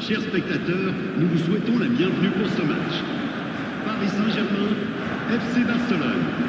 Chers spectateurs, nous vous souhaitons la bienvenue pour ce match. Paris Saint-Germain, FC Barcelone.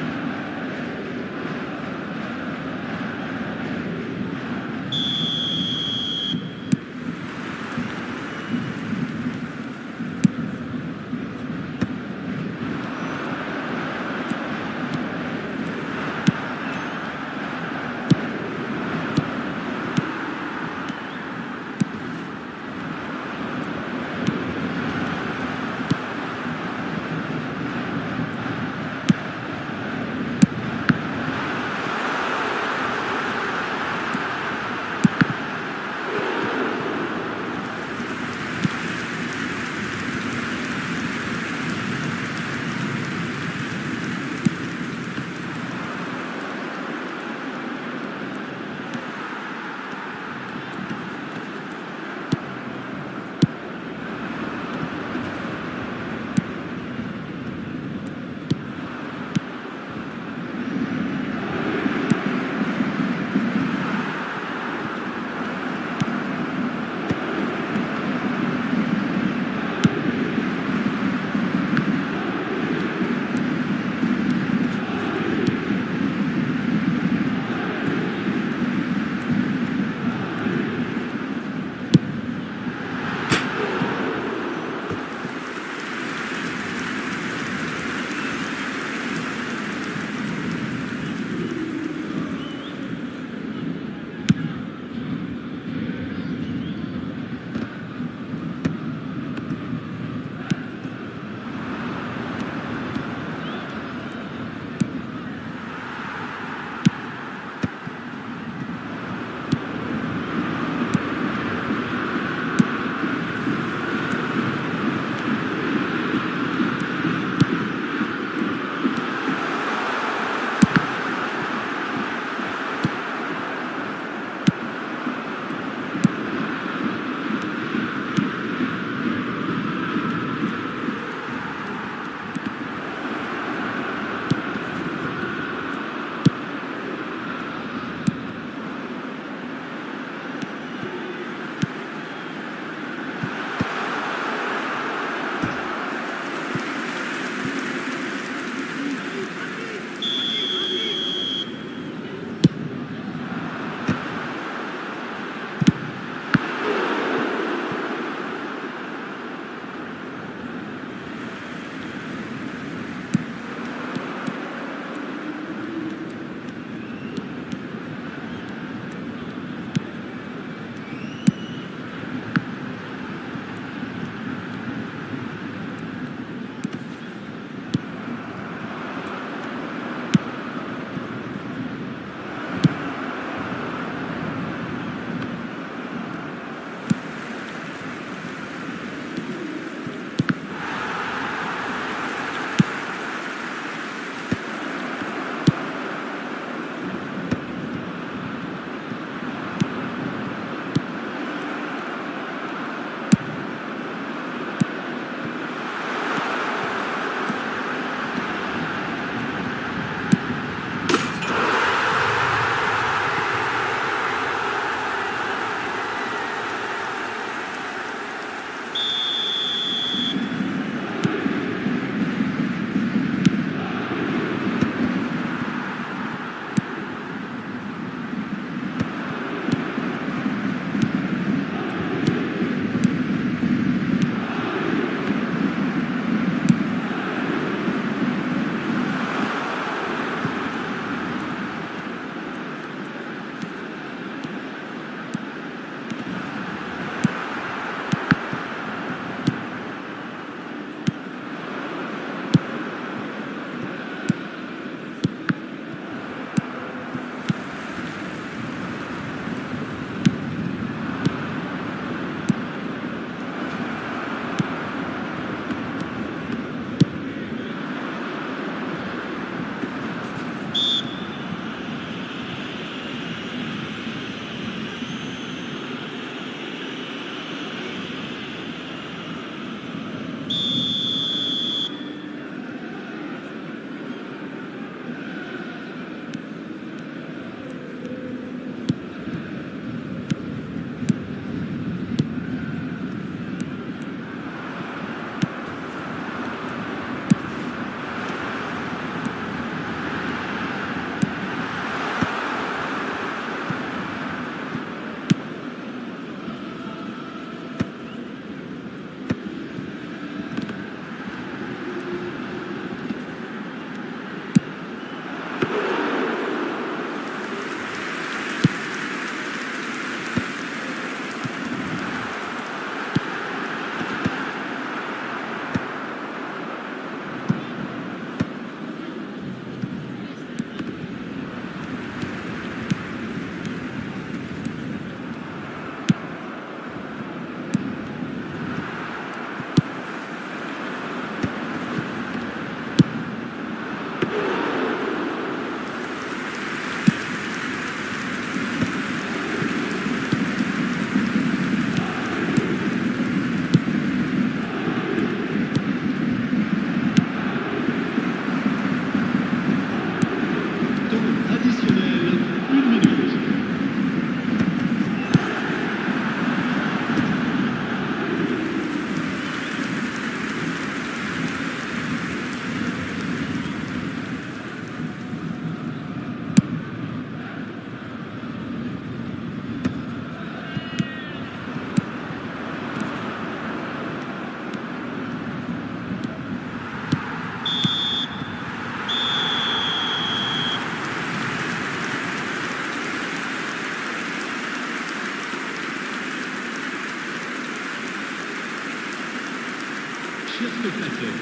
Chers spectateurs,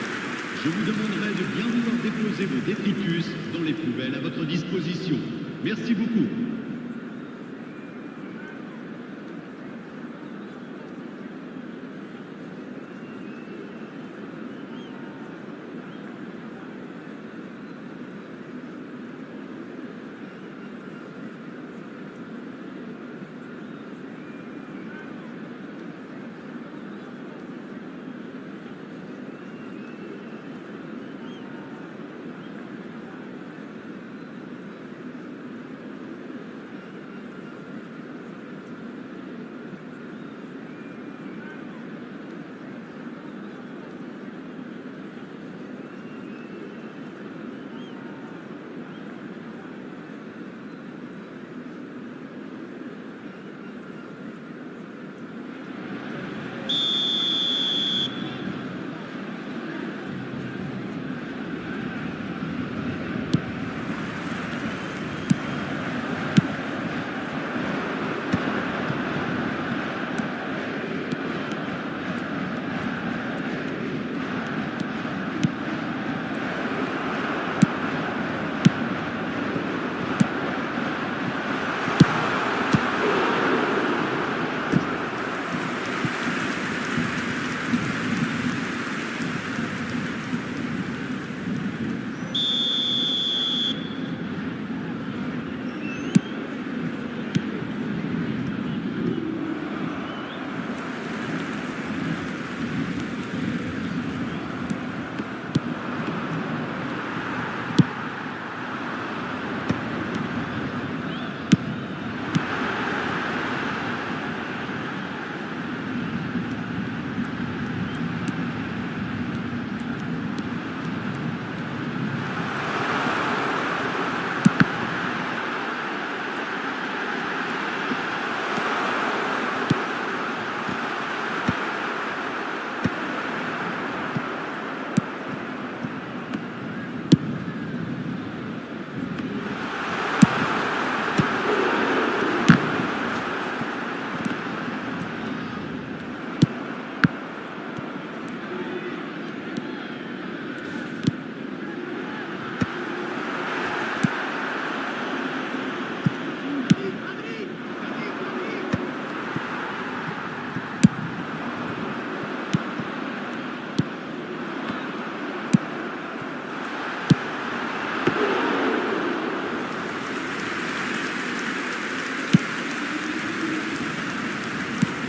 je vous demanderai de bien vouloir déposer vos détritus dans les poubelles à votre disposition. Merci beaucoup.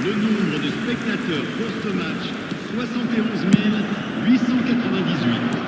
Le nombre de spectateurs pour ce match, 71 898.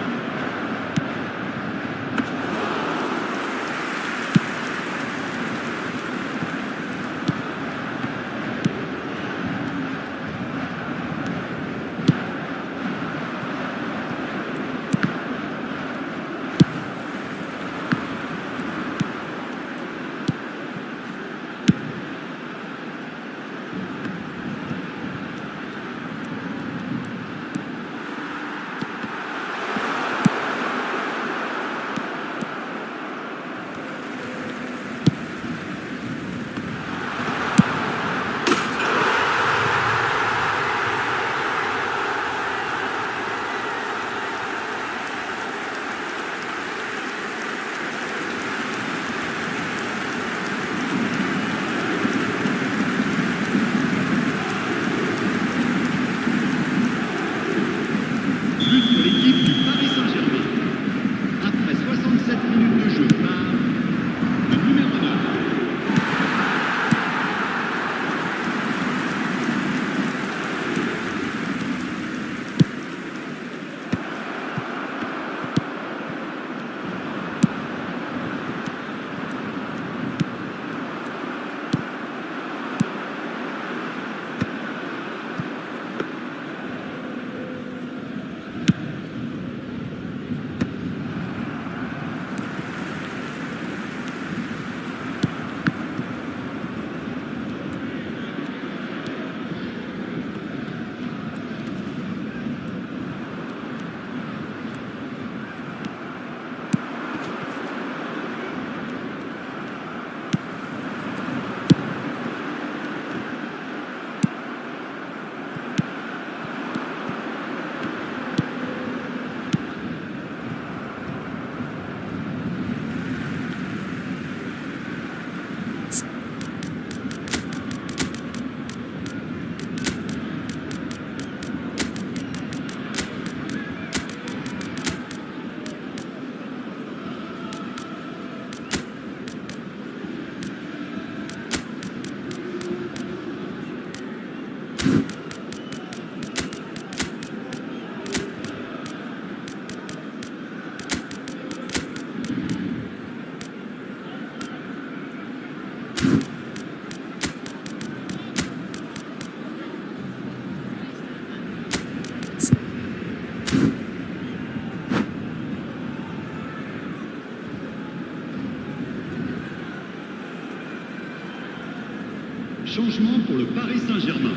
Changement pour le Paris Saint-Germain.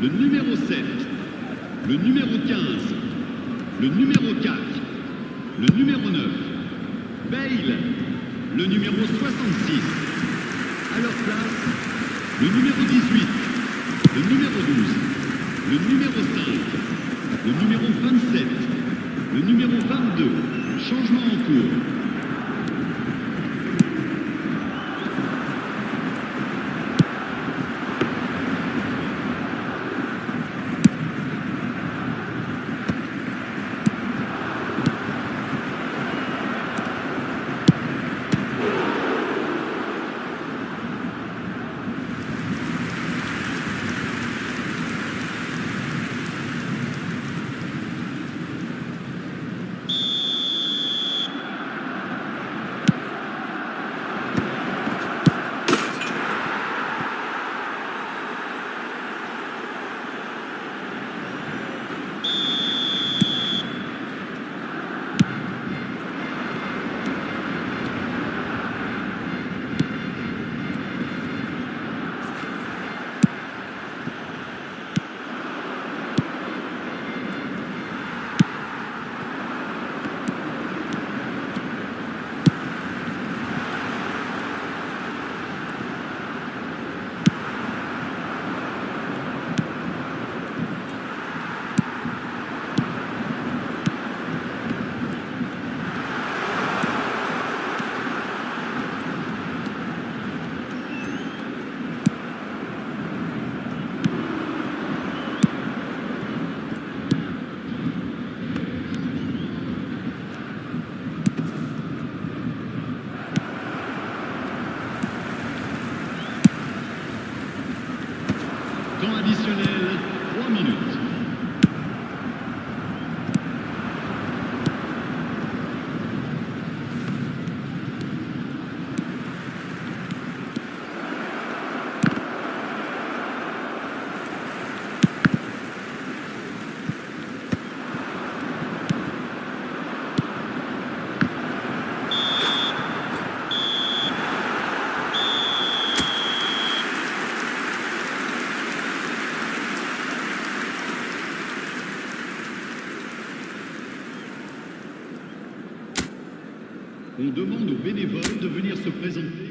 Le numéro 7, le numéro 15, le numéro 4, le numéro 9, Bale, le numéro 66. À leur place, le numéro 18, le numéro 12, le numéro 5, le numéro 27, le numéro 22. Changement en cours. Temps additionnel, 3 minutes. On demande aux bénévoles de venir se présenter.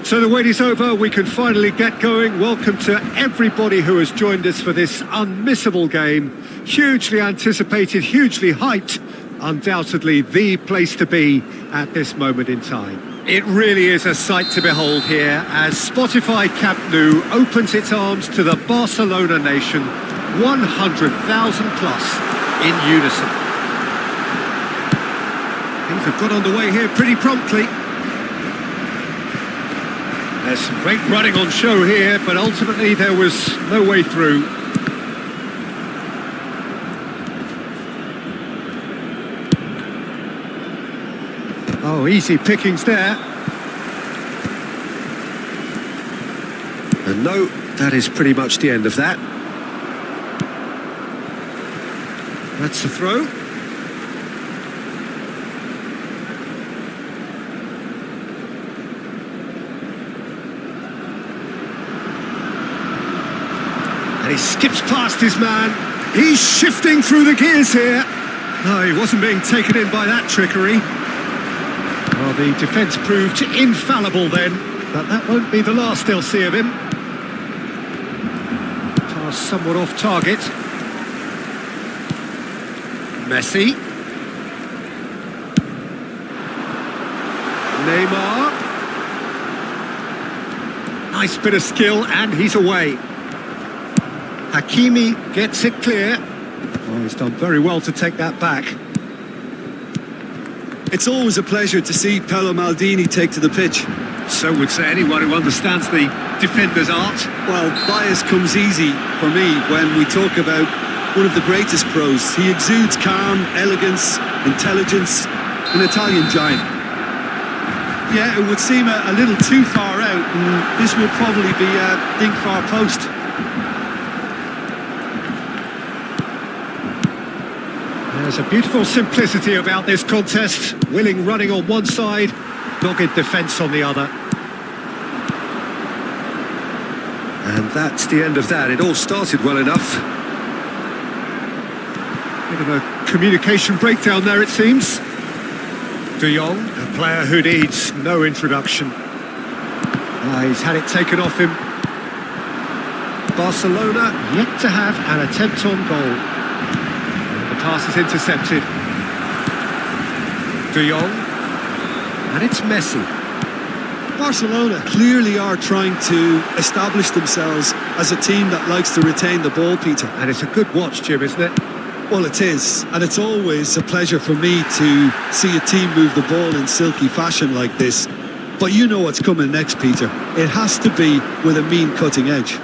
So the wait is over, we can finally get going. Welcome to everybody who has joined us for this unmissable game. Hugely anticipated, hugely hyped. Undoubtedly the place to be at this moment in time. It really is a sight to behold here as Spotify Camp Nou opens its arms to the Barcelona nation, 100,000 plus in unison. Things have got underway here pretty promptly. There's some great running on show here, but ultimately there was no way through. Oh, easy pickings there. And no, that is pretty much the end of that. That's the throw. And he skips past his man. He's shifting through the gears here. No, he wasn't being taken in by that trickery. Well, the defence proved infallible then, but that won't be the last they'll see of him. Pass somewhat off target. Messi. Neymar. Nice bit of skill, and he's away. Hakimi gets it clear. Oh, he's done very well to take that back. It's always a pleasure to see Paolo Maldini take to the pitch. So would say anyone who understands the defender's art. Well, bias comes easy for me when we talk about one of the greatest pros. He exudes calm, elegance, intelligence, an Italian giant. Yeah, it would seem a little too far out, and this will probably be a dink far post. There's a beautiful simplicity about this contest. Willing running on one side, dogged defence on the other. And that's the end of that. It all started well enough. Bit of a communication breakdown there, it seems. De Jong, a player who needs no introduction. He's had it taken off him. Barcelona yet to have an attempt on goal. Pass is intercepted. De Jong. And it's Messi. Barcelona clearly are trying to establish themselves as a team that likes to retain the ball, Peter. And it's a good watch, Jim, isn't it? Well, it is. And it's always a pleasure for me to see a team move the ball in silky fashion like this. But you know what's coming next, Peter. It has to be with a mean cutting edge.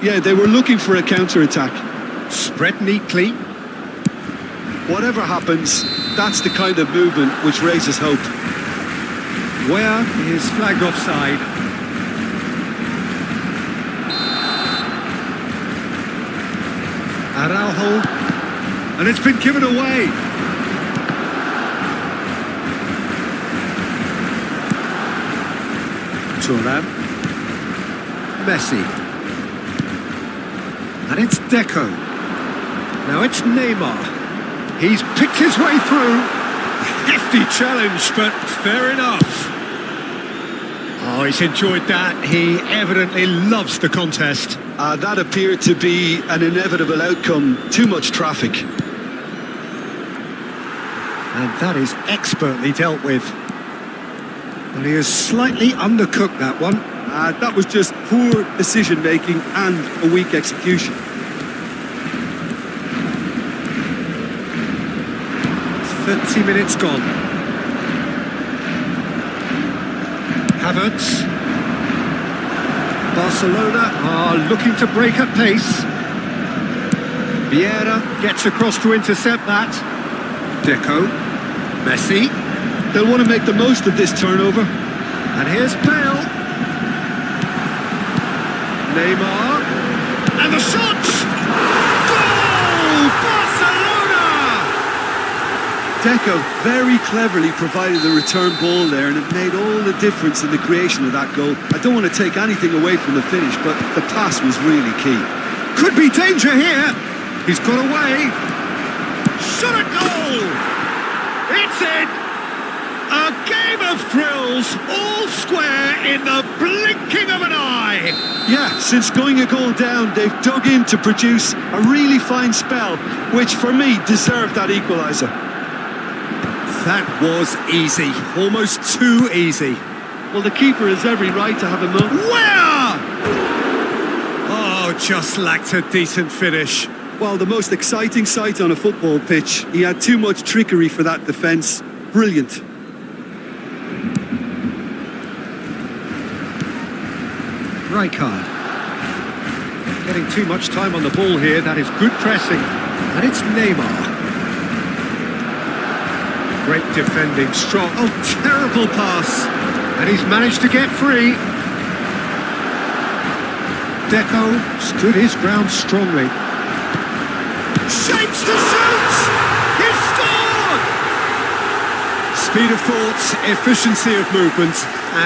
Yeah, they were looking for a counter-attack. Spread neatly. Whatever happens, that's the kind of movement which raises hope. Where is flagged offside. Araujo. And it's been given away. Turan. Messi. And it's Deco. Now it's Neymar. He's picked his way through. Hefty challenge, but fair enough. Oh, he's enjoyed that. He evidently loves the contest. That appeared to be an inevitable outcome. Too much traffic. And that is expertly dealt with. Well, he has slightly undercooked that one. That was just poor decision-making and a weak execution. It's 30 minutes gone. Havertz. Barcelona are looking to break at pace. Vieira gets across to intercept that. Deco. Messi. They'll want to make the most of this turnover. And here's Bale. Neymar. And the shot! Goal! Barcelona! Deco very cleverly provided the return ball there, and it made all the difference in the creation of that goal. I don't want to take anything away from the finish, but the pass was really key. Could be danger here. He's got away. Shot at goal! It's in! A game of thrills, all square in the blinking of an eye. Yeah, since going a goal down, they've dug in to produce a really fine spell, which for me deserved that equaliser. That was easy, almost too easy. Well, the keeper has every right to have a moment. Where? Oh, just lacked a decent finish. Well, the most exciting sight on a football pitch. He had too much trickery for that defence. Brilliant. Rijkaard. Getting too much time on the ball here. That is good pressing. And it's Neymar. Great defending, strong. Oh, terrible pass. And he's managed to get free. Deco stood his ground strongly. Shapes to shoot! He's scored! Speed of thought, efficiency of movement,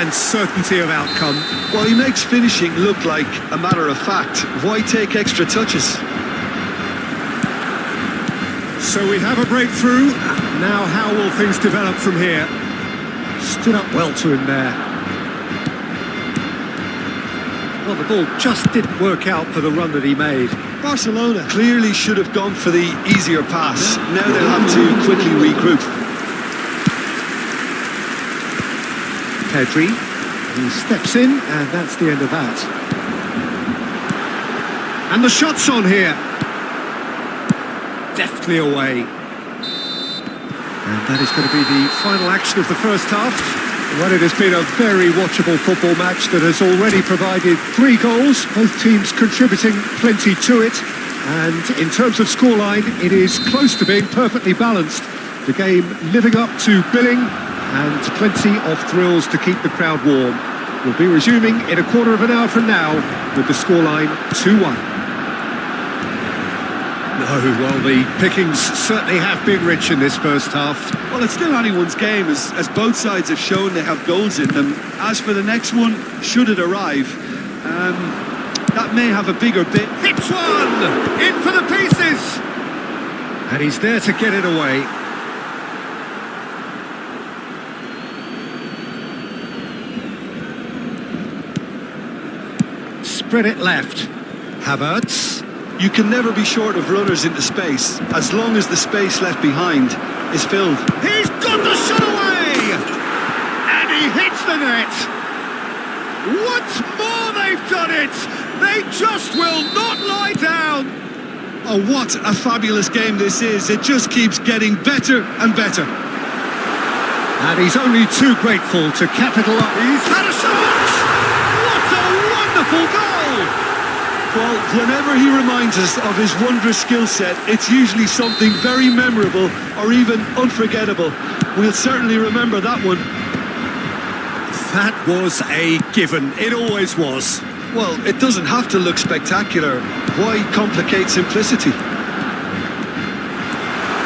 and certainty of outcome. Well, he makes finishing look like a matter of fact. Why take extra touches? So we have a breakthrough. Now how will things develop from here? Stood up well to him there. Well, the ball just didn't work out for the run that he made. Barcelona clearly should have gone for the easier pass. Now they'll have to quickly regroup. Pedri, he steps in, and that's the end of that. And the shot's on here. Deftly away. And that is going to be the final action of the first half. Well, it has been a very watchable football match that has already provided 3 goals, both teams contributing plenty to it. And in terms of scoreline, it is close to being perfectly balanced. The game living up to billing and plenty of thrills to keep the crowd warm. We'll be resuming in a quarter of an hour from now with the scoreline 2-1. No, well, the pickings certainly have been rich in this first half. Well, it's still anyone's game, as both sides have shown they have goals in them. As for the next one, should it arrive, that may have a bigger bit. Hits one! In for the pieces! And he's there to get it away. Spread it left. Havertz. You can never be short of runners into space, as long as the space left behind is filled. He's got the shot away! And he hits the net! Once more they've done it! They just will not lie down! Oh, what a fabulous game this is. It just keeps getting better and better. And he's only too grateful to capitalise. He's had a shot! What a wonderful goal! Well, whenever he reminds us of his wondrous skill set, it's usually something very memorable or even unforgettable. We'll certainly remember that one. That was a given. It always was. Well, it doesn't have to look spectacular. Why complicate simplicity?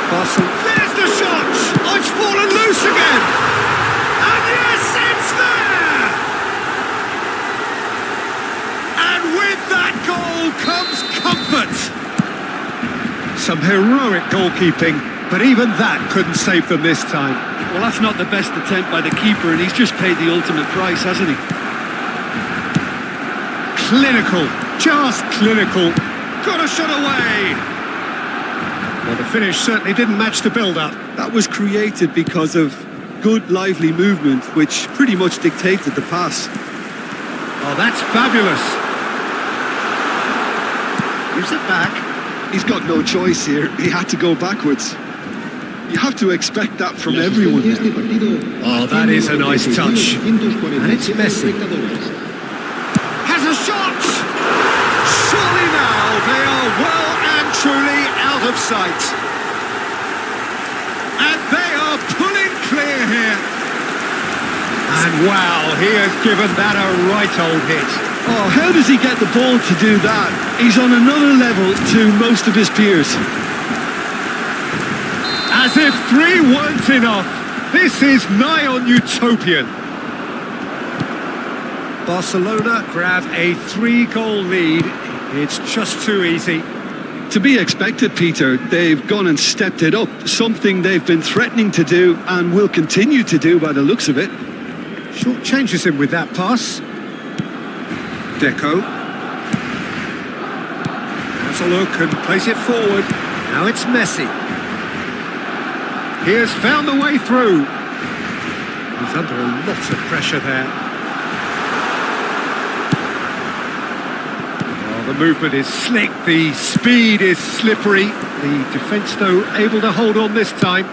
There's the shot! Oh, it's fallen loose again! And yes, it's there! And with that goal comes comfort. Some heroic goalkeeping, but even that couldn't save them this time. Well, that's not the best attempt by the keeper, and he's just paid the ultimate price, hasn't he? Clinical, just clinical. Got a shot away. Well, the finish certainly didn't match the build-up. That was created because of good, lively movement, which pretty much dictated the pass. Oh, that's fabulous. Gives it back. He's got no choice here. He had to go backwards. You have to expect that from everyone. Oh, that is a nice touch. And it's Messi. Has a shot! Surely now they are well and truly out of sight. And they are pulling clear here. And wow, he has given that a right old hit. Oh, how does he get the ball to do that? He's on another level to most of his peers. As if 3 weren't enough. This is nigh on utopian. Barcelona grab a 3-goal lead. It's just too easy. To be expected, Peter. They've gone and stepped it up, something they've been threatening to do and will continue to do by the looks of it. Short changes him with that pass. Deco. Has a look and plays it forward. Now it's Messi. He has found the way through. He's under a lot of pressure there. The movement is slick, the speed is slippery. The defence, though, able to hold on this time.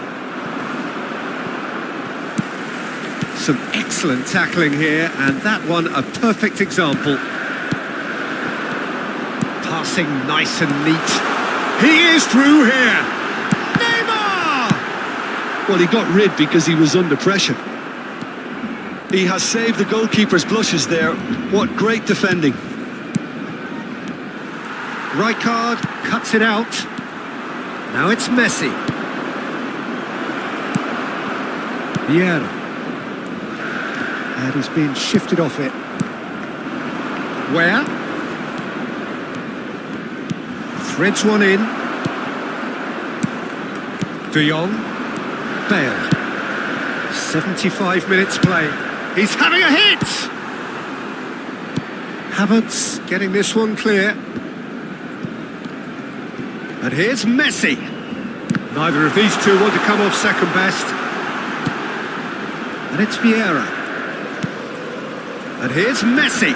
Some excellent tackling here, and that one a perfect example. Passing nice and neat. He is through here. Neymar! Well, he got rid because he was under pressure. He has saved the goalkeeper's blushes there. What great defending. Right card, cuts it out. Now it's Messi. Vieira. And he's been shifted off it. Where? Threads one in. De Jong. Bale. 75 minutes play. He's having a hit! Havertz getting this one clear. And here's Messi. Neither of these two want to come off second best. And it's Vieira. And here's Messi.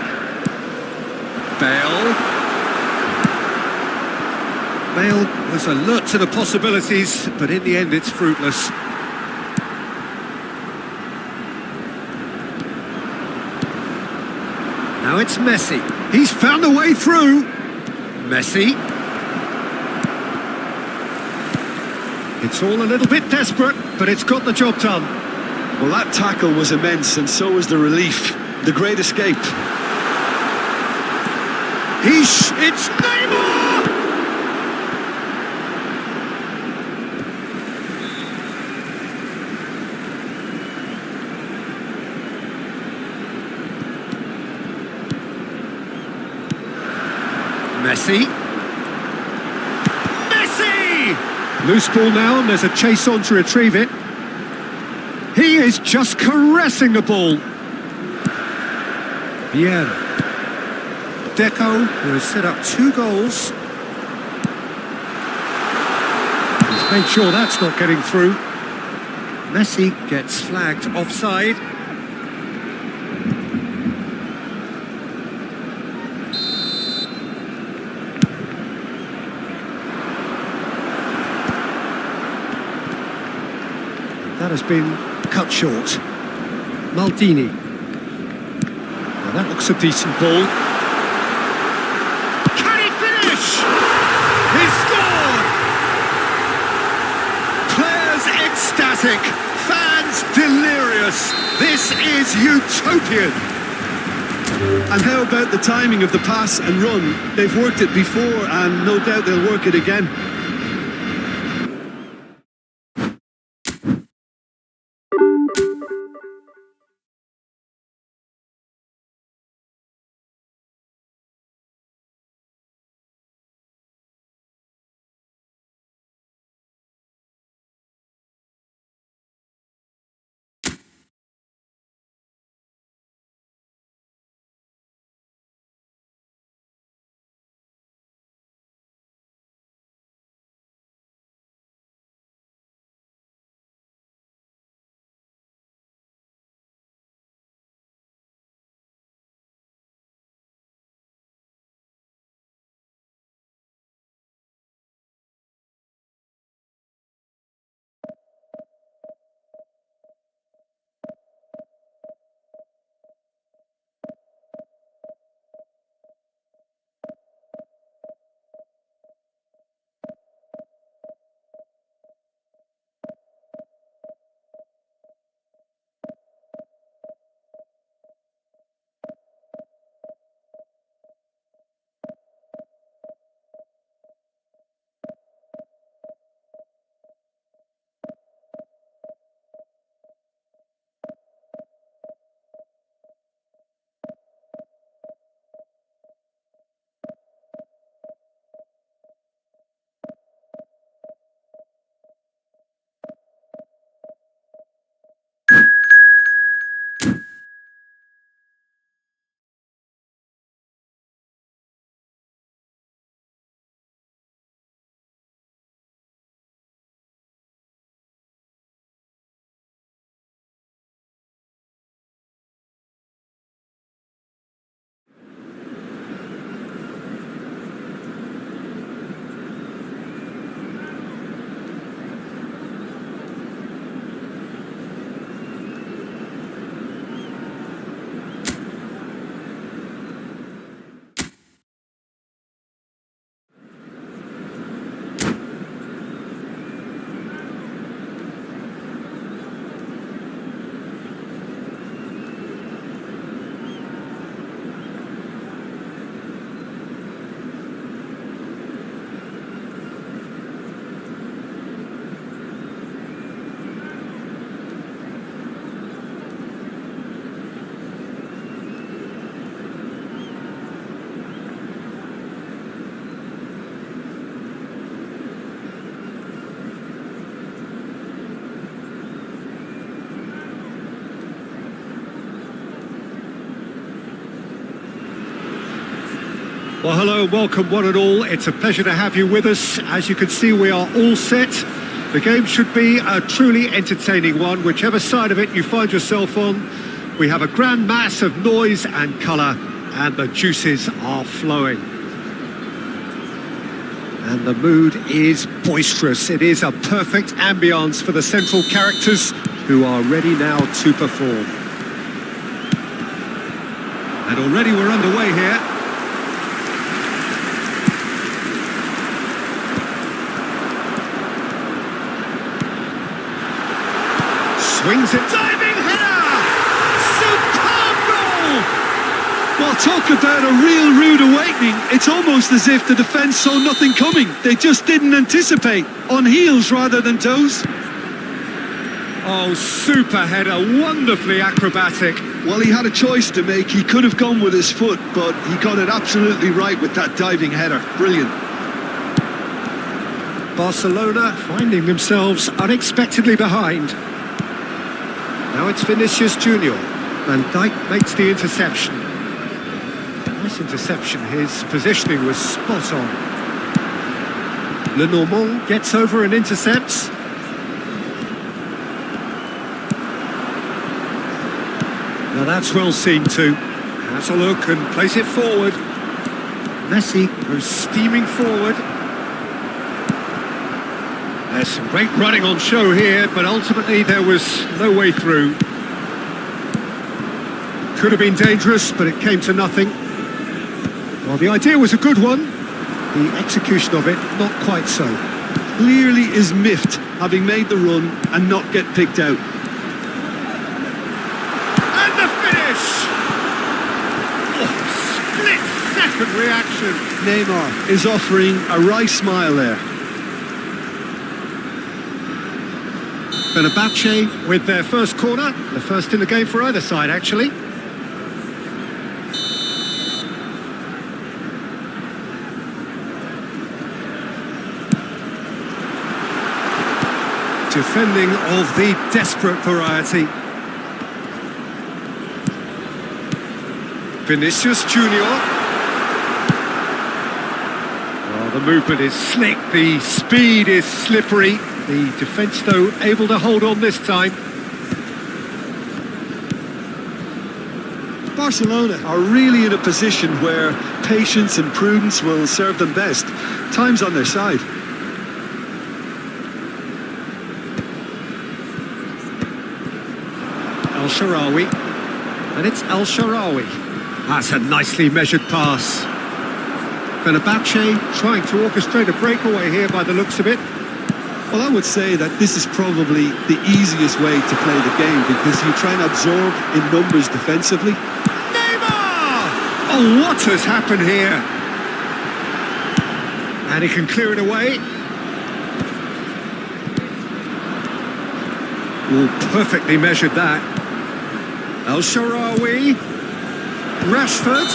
Bale. Bale was alert to the possibilities, but in the end it's fruitless. Now it's Messi. He's found a way through. Messi. It's all a little bit desperate, but it's got the job done. Well, that tackle was immense, and so was the relief. The great escape. It's Neymar! Messi. Loose ball now, and there's a chase on to retrieve it. He is just caressing the ball. Vieira. Deco, who has set up 2 goals. He's made sure that's not getting through. Messi gets flagged offside. That has been cut short. Maldini. Now that looks a decent ball. Can he finish? He's scored! Players ecstatic, fans delirious. This is utopian. And how about the timing of the pass and run? They've worked it before, and no doubt they'll work it again. Well, hello and welcome one and all. It's a pleasure to have you with us. As you can see, we are all set. The game should be a truly entertaining one, whichever side of it you find yourself on. We have a grand mass of noise and colour, and the juices are flowing. And the mood is boisterous. It is a perfect ambience for the central characters who are ready now to perform. And already we're underway here. Swings it, diving header! Superb goal! Well, talk about a real rude awakening. It's almost as if the defence saw nothing coming. They just didn't anticipate. On heels rather than toes. Oh, super header, wonderfully acrobatic. Well, he had a choice to make. He could have gone with his foot, but he got it absolutely right with that diving header. Brilliant. Barcelona finding themselves unexpectedly behind. Now it's Vinicius Junior. Van Dijk makes the interception. Nice interception. His positioning was spot on. Lenormand gets over and intercepts. Now that's well seen too. Has a look and plays it forward. Messi goes steaming forward. There's some great running on show here, but ultimately there was no way through. Could have been dangerous, but it came to nothing. Well, the idea was a good one. The execution of it, not quite so. Clearly is miffed, having made the run and not get picked out. And the finish! Oh, split-second reaction. Neymar is offering a wry smile there. Fenerbahce with their first corner, the first in the game for either side, actually. Defending of the desperate variety. Vinicius Junior. Well, the movement is slick, the speed is slippery. The defence, though, able to hold on this time. Barcelona are really in a position where patience and prudence will serve them best. Time's on their side. El Shaarawy. And it's El Shaarawy. That's a nicely measured pass. Fenerbahce trying to orchestrate a breakaway here by the looks of it. Well, I would say that this is probably the easiest way to play the game because you try and absorb in numbers defensively. Neymar! Oh, what has happened here? And he can clear it away. Oh, perfectly measured that. El Shaarawy, Rashford,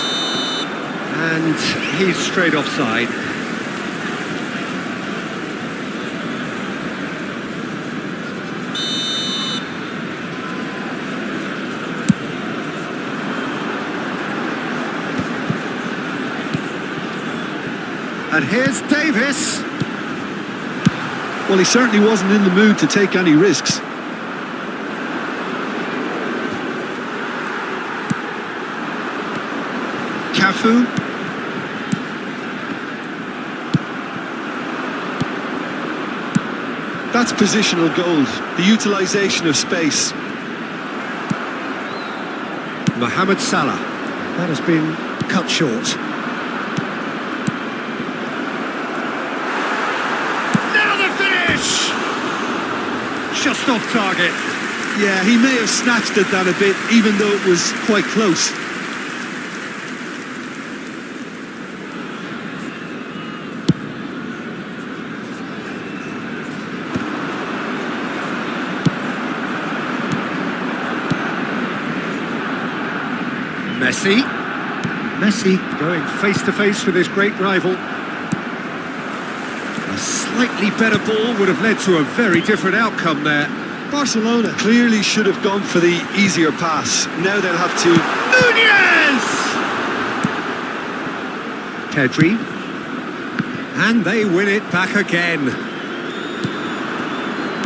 and he's straight offside. And here's Davis. Well, he certainly wasn't in the mood to take any risks. Cafu. That's positional gold, the utilisation of space. Mohamed Salah. That has been cut short. Just off target. Yeah, he may have snatched at that a bit, even though it was quite close. Messi going face-to-face with his great rival. A slightly better ball would have led to a very different outcome there. Barcelona clearly should have gone for the easier pass. Now they'll have to... Nunez! Pedri. And they win it back again.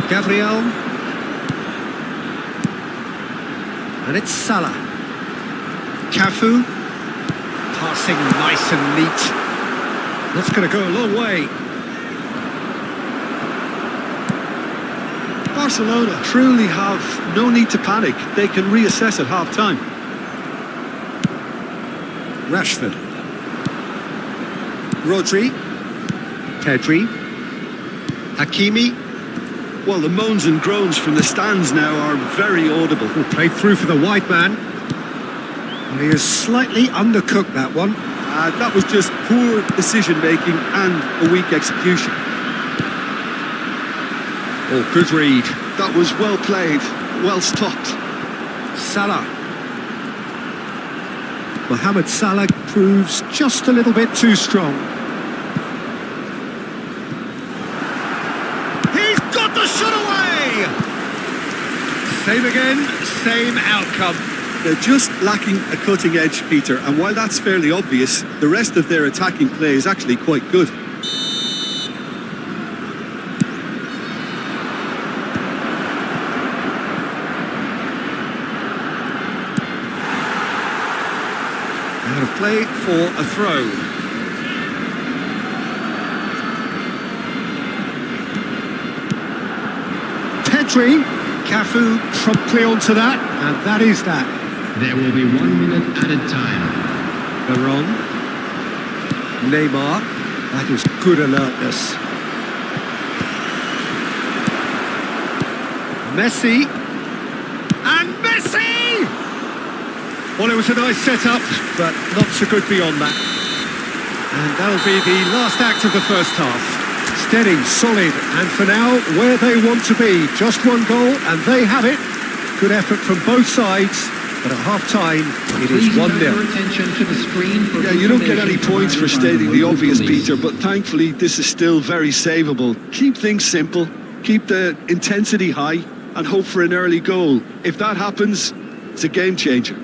Gabriel. And it's Salah. Cafu. Passing nice and neat. That's going to go a long way. Barcelona truly have no need to panic. They can reassess at half-time. Rashford. Rodri. Pedri. Hakimi. Well, the moans and groans from the stands now are very audible. Played through for the wide man. And he has slightly undercooked that one. That was just poor decision-making and a weak execution. Oh, good read. That was well played, well stopped. Salah. Mohamed Salah proves just a little bit too strong. He's got the shot away! Same again, same outcome. They're just lacking a cutting edge, Peter, and while that's fairly obvious, the rest of their attacking play is actually quite good. Out of play for a throw. Pedri, Cafu promptly onto that, and that is that. There will be 1 minute added time. Veron. Neymar. That is good alertness. Messi. And Messi! Well, it was a nice setup, but not so good beyond that. And that'll be the last act of the first half. Steady, solid, and for now, where they want to be. Just one goal, and they have it. Good effort from both sides. But at half-time, it is 1-0. Yeah, you don't get any points for stating the obvious, Peter, but thankfully this is still very savable. Keep things simple, keep the intensity high, and hope for an early goal. If that happens, it's a game changer.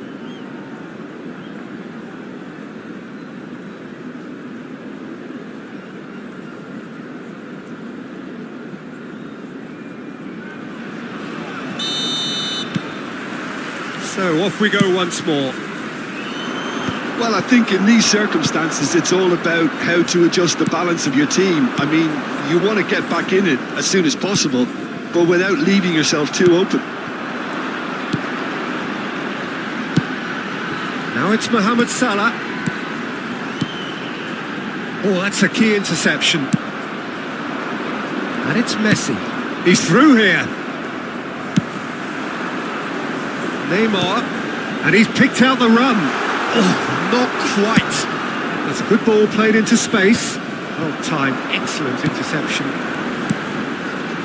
So off we go once more. Well, I think in these circumstances, it's all about how to adjust the balance of your team. I mean, you want to get back in it as soon as possible, but without leaving yourself too open. Now it's Mohamed Salah. Oh, that's a key interception. And it's Messi. He's through here. Neymar, and he's picked out the run. Oh, not quite. That's a good ball played into space. Well timed, excellent interception.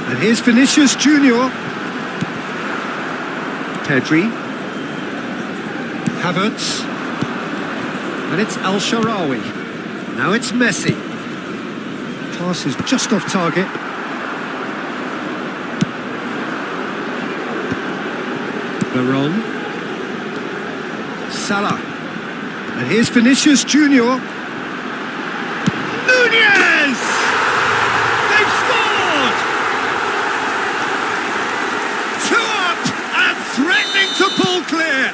And here's Vinicius Junior. Pedri. Havertz. And it's Al-Sharawi. Now it's Messi. Pass is just off target. Veron. Salah. And here's Vinicius Junior. Nunez! They've scored! 2 up and threatening to pull clear.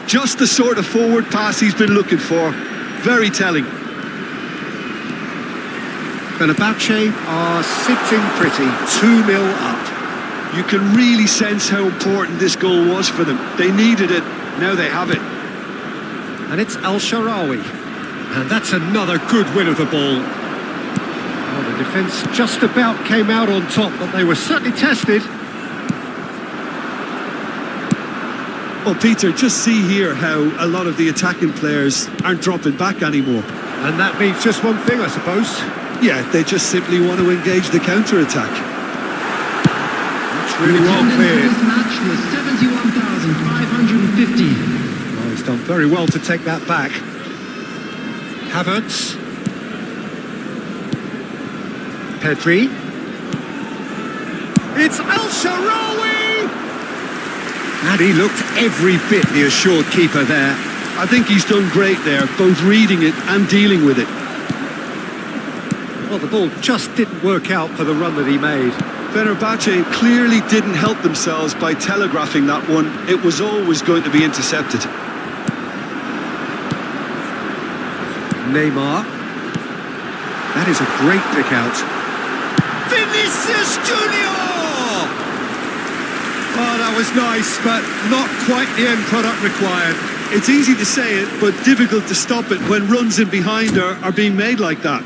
Just the sort of forward pass he's been looking for. Very telling. Fenerbahce are sitting pretty, 2-0 up. You can really sense how important this goal was for them. They needed it, now they have it. And it's Al-Sharawi. And that's another good win of the ball. Well, the defence just about came out on top, but they were certainly tested. Well, Peter, just see here how a lot of the attacking players aren't dropping back anymore. And that means just one thing, I suppose. Yeah, they just simply want to engage the counter-attack. Really well cleared. This match was 71,550. Oh, he's done very well to take that back. Havertz. Pedri. It's Al-Sharawi! And he looked every bit the assured keeper there. I think he's done great there, both reading it and dealing with it. Well, the ball just didn't work out for the run that he made. Fenerbahce clearly didn't help themselves by telegraphing that one. It was always going to be intercepted. Neymar. That is a great pick out. Vinicius Junior! Oh, that was nice, but not quite the end product required. It's easy to say it, but difficult to stop it when runs in behind are being made like that.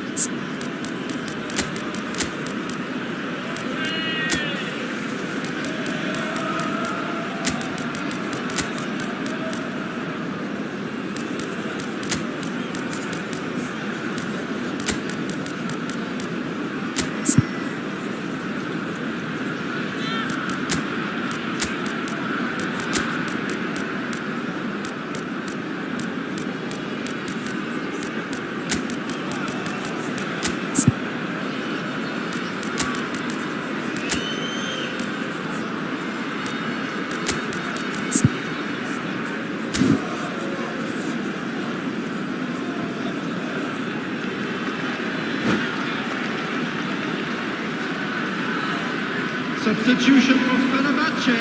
Substitution of Fenerbahce.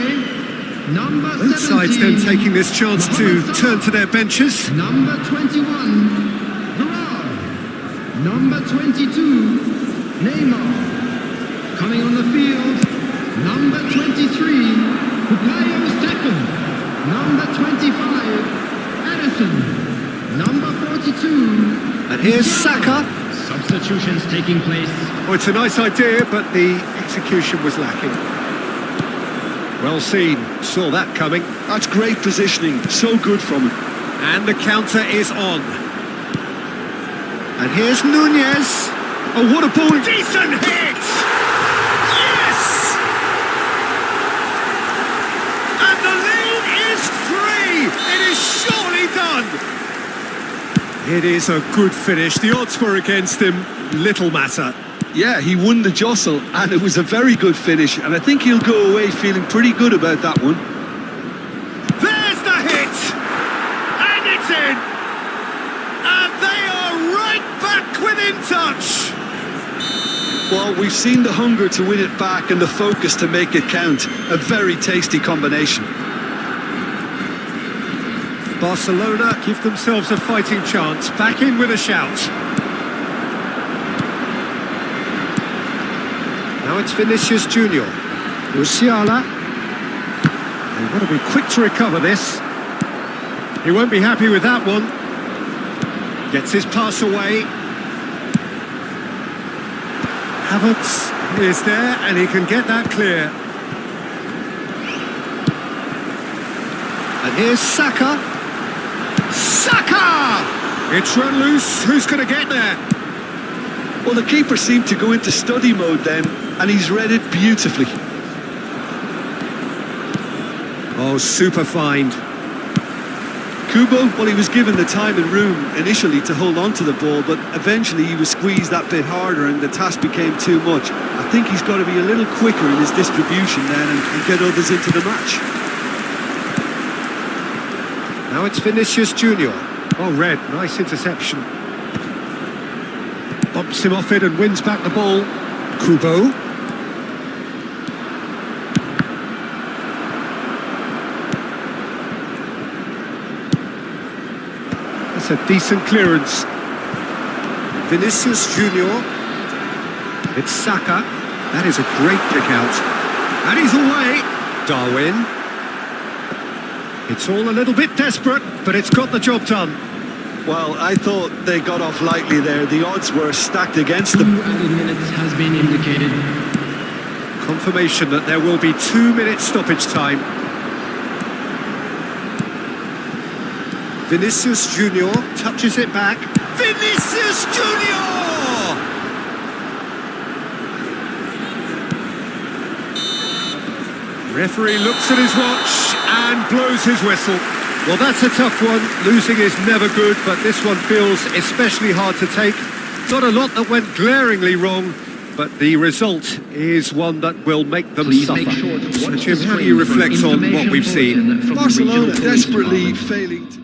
Number 17. Both sides then taking this chance to turn to their benches. Number 21, Viral. Number 22, Neymar. Coming on the field, number 23, Bukayo Saka. Number 25, Edison. Number 42. And here's Saka. Substitutions taking place. Oh, it's a nice idea, but the execution was lacking. Well seen, saw that coming. That's great positioning, so good from him. And the counter is on. And here's Nunez. Oh, what a ball! Decent hit! Yes! And the lead is 3! It is surely done! It is a good finish. The odds were against him. Little matter. Yeah, he won the jostle, and it was a very good finish, and I think he'll go away feeling pretty good about that one. There's the hit! And it's in! And they are right back within touch! Well, we've seen the hunger to win it back and the focus to make it count. A very tasty combination. Barcelona give themselves a fighting chance. Back in with a shout. Now it's Vinicius Junior. Musiala. They've got to be quick to recover this. He won't be happy with that one. Gets his pass away. Havertz is there and he can get that clear. And here's Saka. Saka! It's run loose. Who's going to get there? Well, the keeper seemed to go into study mode then, and he's read it beautifully. Oh, super find. Kubo, well, he was given the time and room initially to hold on to the ball, but eventually he was squeezed that bit harder and the task became too much. I think he's got to be a little quicker in his distribution then and get others into the match. Now it's Vinicius Junior. Oh, red, nice interception. Bumps him off it and wins back the ball. Kubo. That's a decent clearance. Vinicius Junior. It's Saka. That is a great pick out. And he's away. Darwin. It's all a little bit desperate, but it's got the job done. Well, I thought they got off lightly there. The odds were stacked against them. 2 added minutes has been indicated. Confirmation that there will be 2 minutes stoppage time. Vinicius Junior touches it back. Vinicius Junior! Referee looks at his watch and blows his whistle. Well, that's a tough one. Losing is never good, but this one feels especially hard to take. Not a lot that went glaringly wrong, but the result is one that will make them suffer. So, Jim, how do you reflect on what we've seen? Barcelona desperately failing to...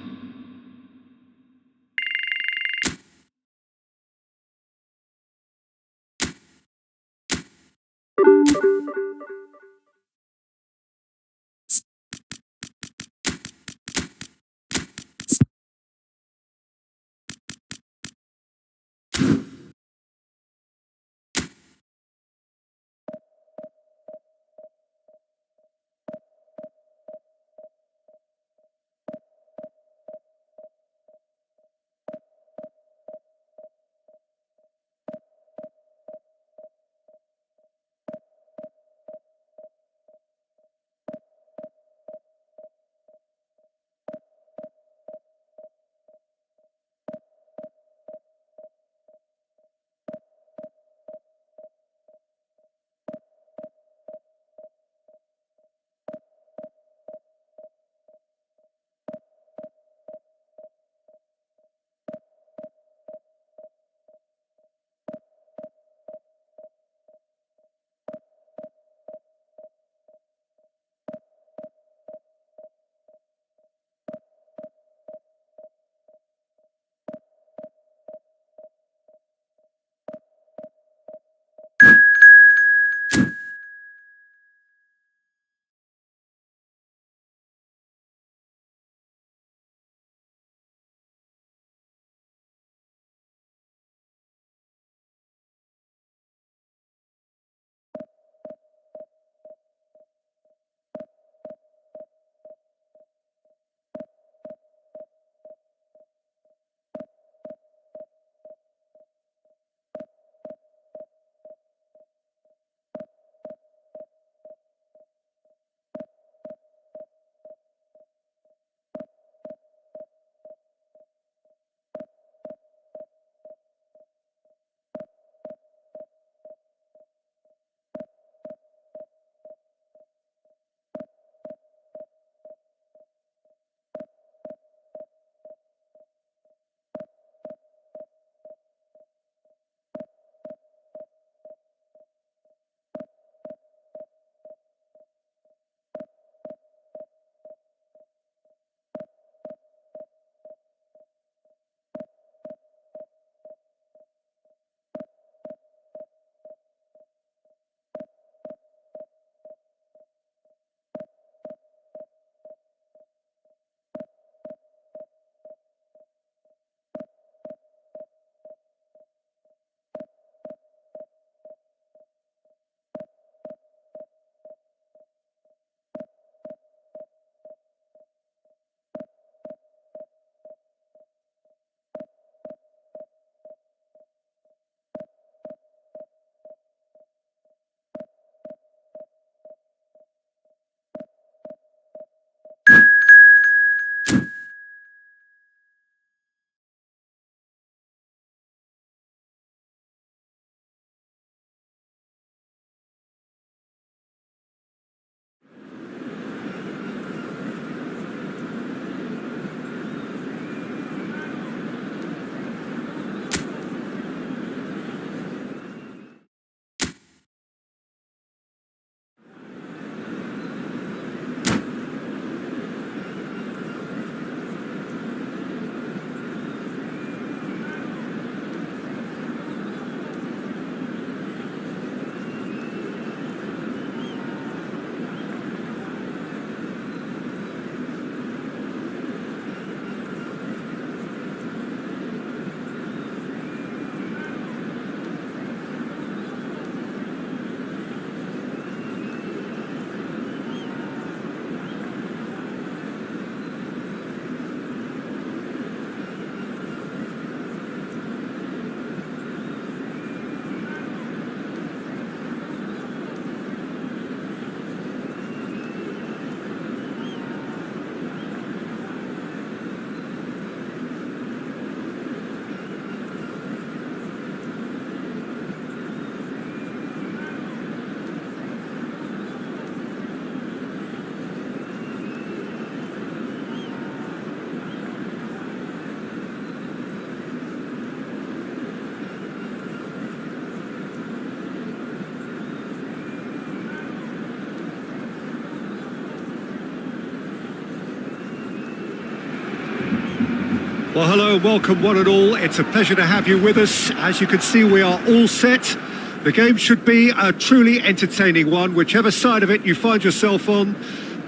Well, hello and welcome one and all. It's a pleasure to have you with us. As you can see, we are all set. The game should be a truly entertaining one, whichever side of it you find yourself on.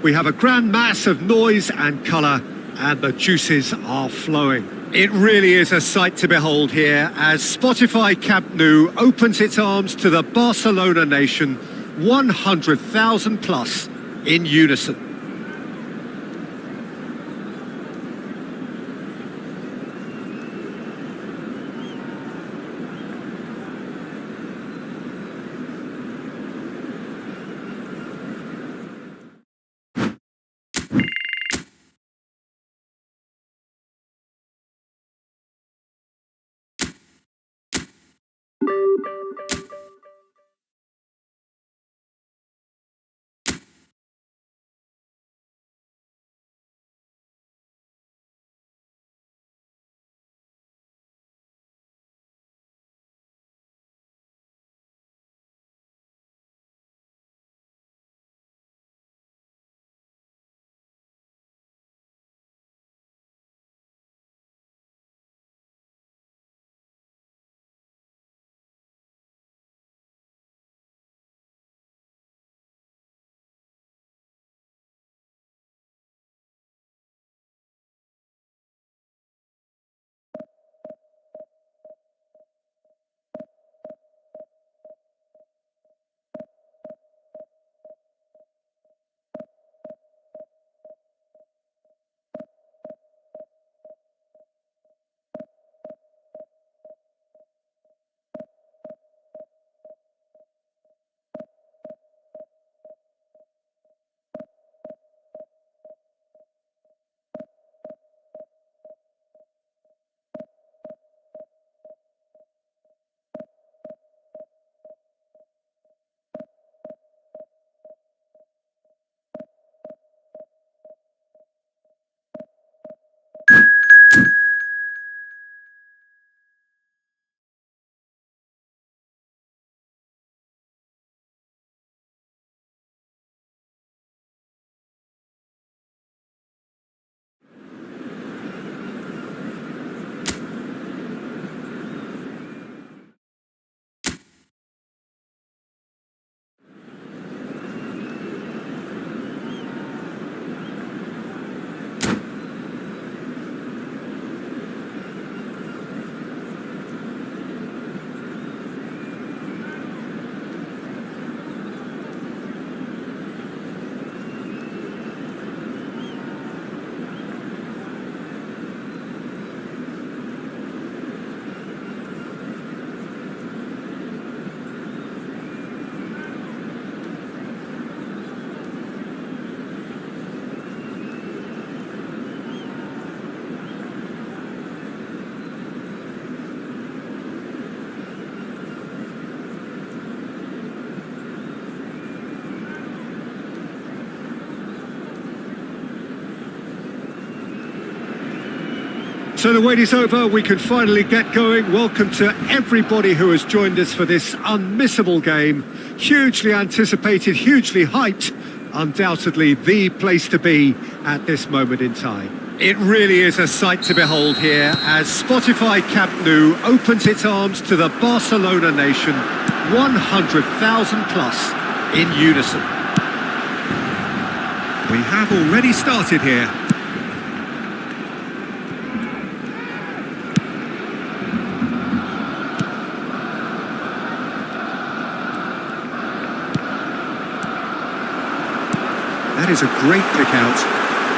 We have a grand mass of noise and colour, and the juices are flowing. It really is a sight to behold here as Spotify Camp Nou opens its arms to the Barcelona nation, 100,000 plus in unison. So the wait is over, we can finally get going. Welcome to everybody who has joined us for this unmissable game. Hugely anticipated, hugely hyped. Undoubtedly the place to be at this moment in time. It really is a sight to behold here as Spotify Camp Nou opens its arms to the Barcelona nation, 100,000 plus in unison. We have already started here. That is a great pick out.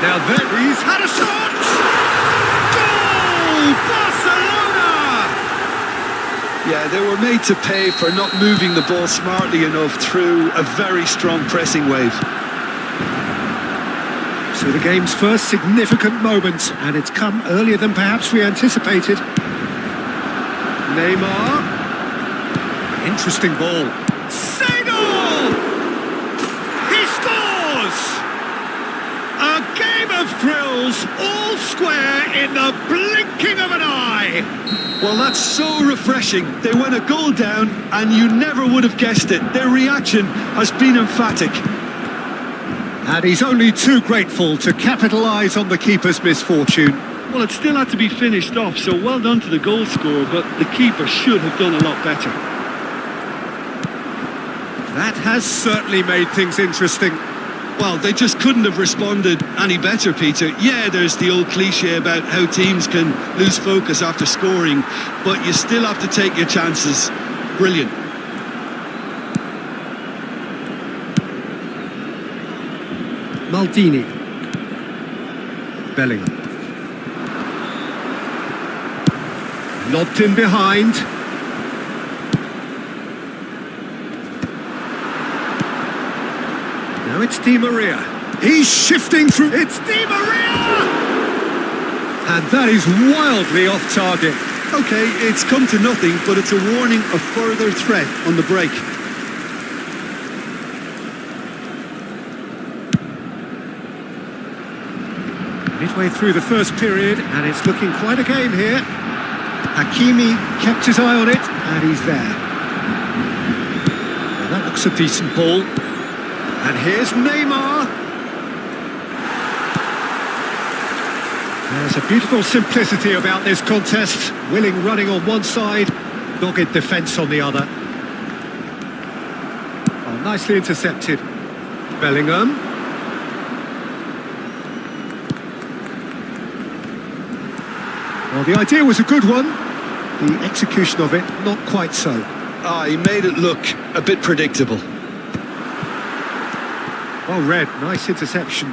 Now there he's had a shot! Goal! Barcelona! Yeah, they were made to pay for not moving the ball smartly enough through a very strong pressing wave. So the game's first significant moment, and it's come earlier than perhaps we anticipated. Neymar. Interesting ball. A game of thrills, all square in the blinking of an eye. Well, that's so refreshing. They went a goal down and you never would have guessed it. Their reaction has been emphatic. And he's only too grateful to capitalise on the keeper's misfortune. Well, it still had to be finished off, so well done to the goal scorer, but the keeper should have done a lot better. That has certainly made things interesting. Well, they just couldn't have responded any better, Peter. Yeah, there's the old cliche about how teams can lose focus after scoring, but you still have to take your chances. Brilliant. Maldini. Bellingham. Lobbed in behind. Now it's Di Maria. He's shifting through. It's Di Maria! And that is wildly off target. Okay, it's come to nothing, but it's a warning of further threat on the break. Midway through the first period, and it's looking quite a game here. Hakimi kept his eye on it, and he's there. Well, that looks a decent ball. And here's Neymar. There's a beautiful simplicity about this contest. Willing running on one side, dogged defence on the other. Oh, nicely intercepted. Bellingham. Well, the idea was a good one. The execution of it, not quite so. He made it look a bit predictable. Well read, nice interception.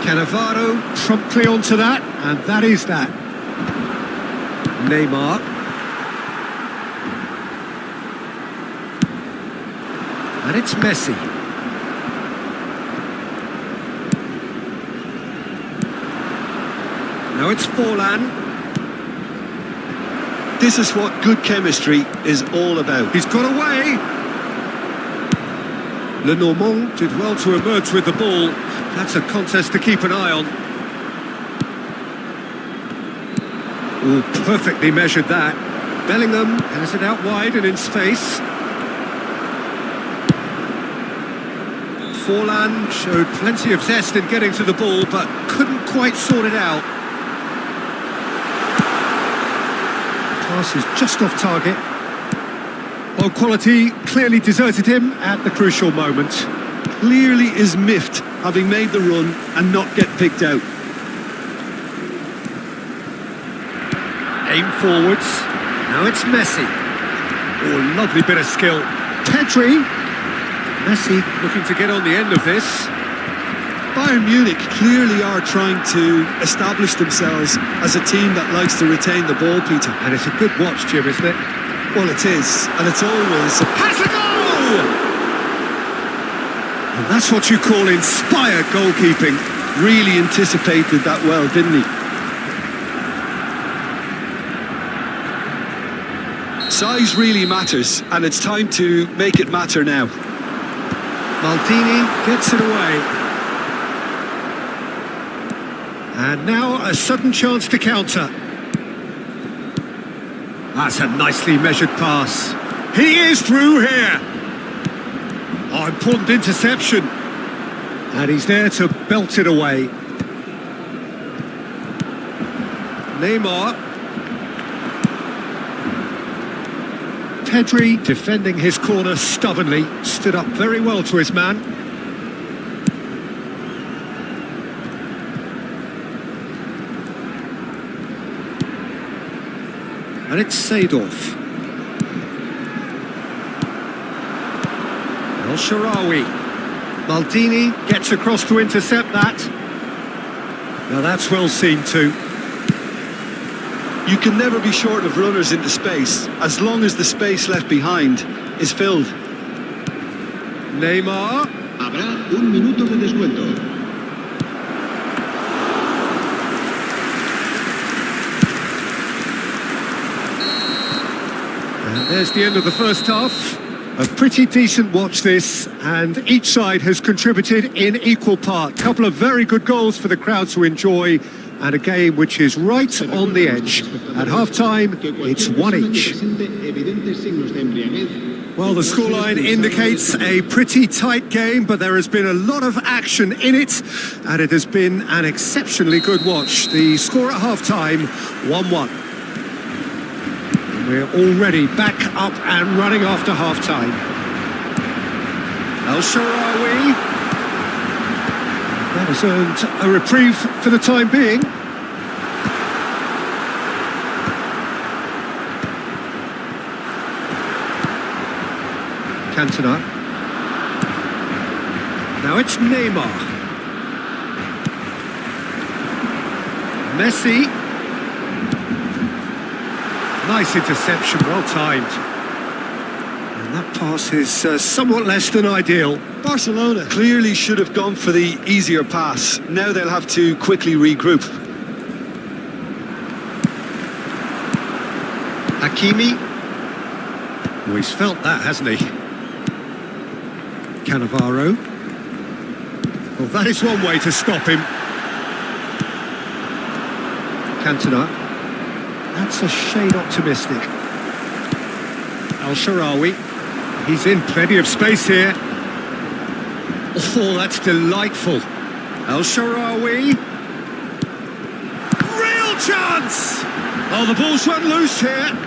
Cannavaro promptly onto that, and that is that. Neymar. And it's Messi. Now it's Forlan. This is what good chemistry is all about. He's got away. Lenormand did well to emerge with the ball. That's a contest to keep an eye on. Oh, perfectly measured that. Bellingham has it out wide and in space. Forlan showed plenty of zest in getting to the ball, but couldn't quite sort it out. Pass is just off target. Well, quality clearly deserted him at the crucial moment. Clearly is miffed, having made the run and not get picked out. Aim forwards. Now it's Messi. Oh, lovely bit of skill. Pedri. Messi looking to get on the end of this. Bayern Munich clearly are trying to establish themselves as a team that likes to retain the ball, Peter. And it's a good watch, Jim, isn't it? Well, it is, and it's always... Has a goal! And that's what you call inspired goalkeeping. Really anticipated that well, didn't he? Size really matters, and it's time to make it matter now. Maldini gets it away. And now a sudden chance to counter. That's a nicely measured pass. He is through here. Oh, important interception. And he's there to belt it away. Neymar. Pedri defending his corner stubbornly. Stood up very well to his man. And it's Seedorf. El Shaarawy. Maldini gets across to intercept that. Now that's well seen too. You can never be short of runners into space, as long as the space left behind is filled. Neymar. Habrá un minuto de descuento. And there's the end of the first half. A pretty decent watch this, and each side has contributed in equal part. Couple of very good goals for the crowd to enjoy, and a game which is right on the edge. At half-time, it's one each. Well, the scoreline indicates a pretty tight game, but there has been a lot of action in it, and it has been an exceptionally good watch. The score at half-time, 1-1. We're already back up and running after half-time. El-Shaarawy. That has earned a reprieve for the time being. Cantona. Now it's Neymar. Messi. Nice interception, well timed. And that pass is somewhat less than ideal. Barcelona clearly should have gone for the easier pass. Now they'll have to quickly regroup. Hakimi. Oh, he's felt that, hasn't he? Cannavaro. Well, that is one way to stop him. Cantona. That's a shade optimistic. El-Shaarawy. He's in plenty of space here. Oh, that's delightful. El-Shaarawy. Real chance! Oh, the ball's run loose here.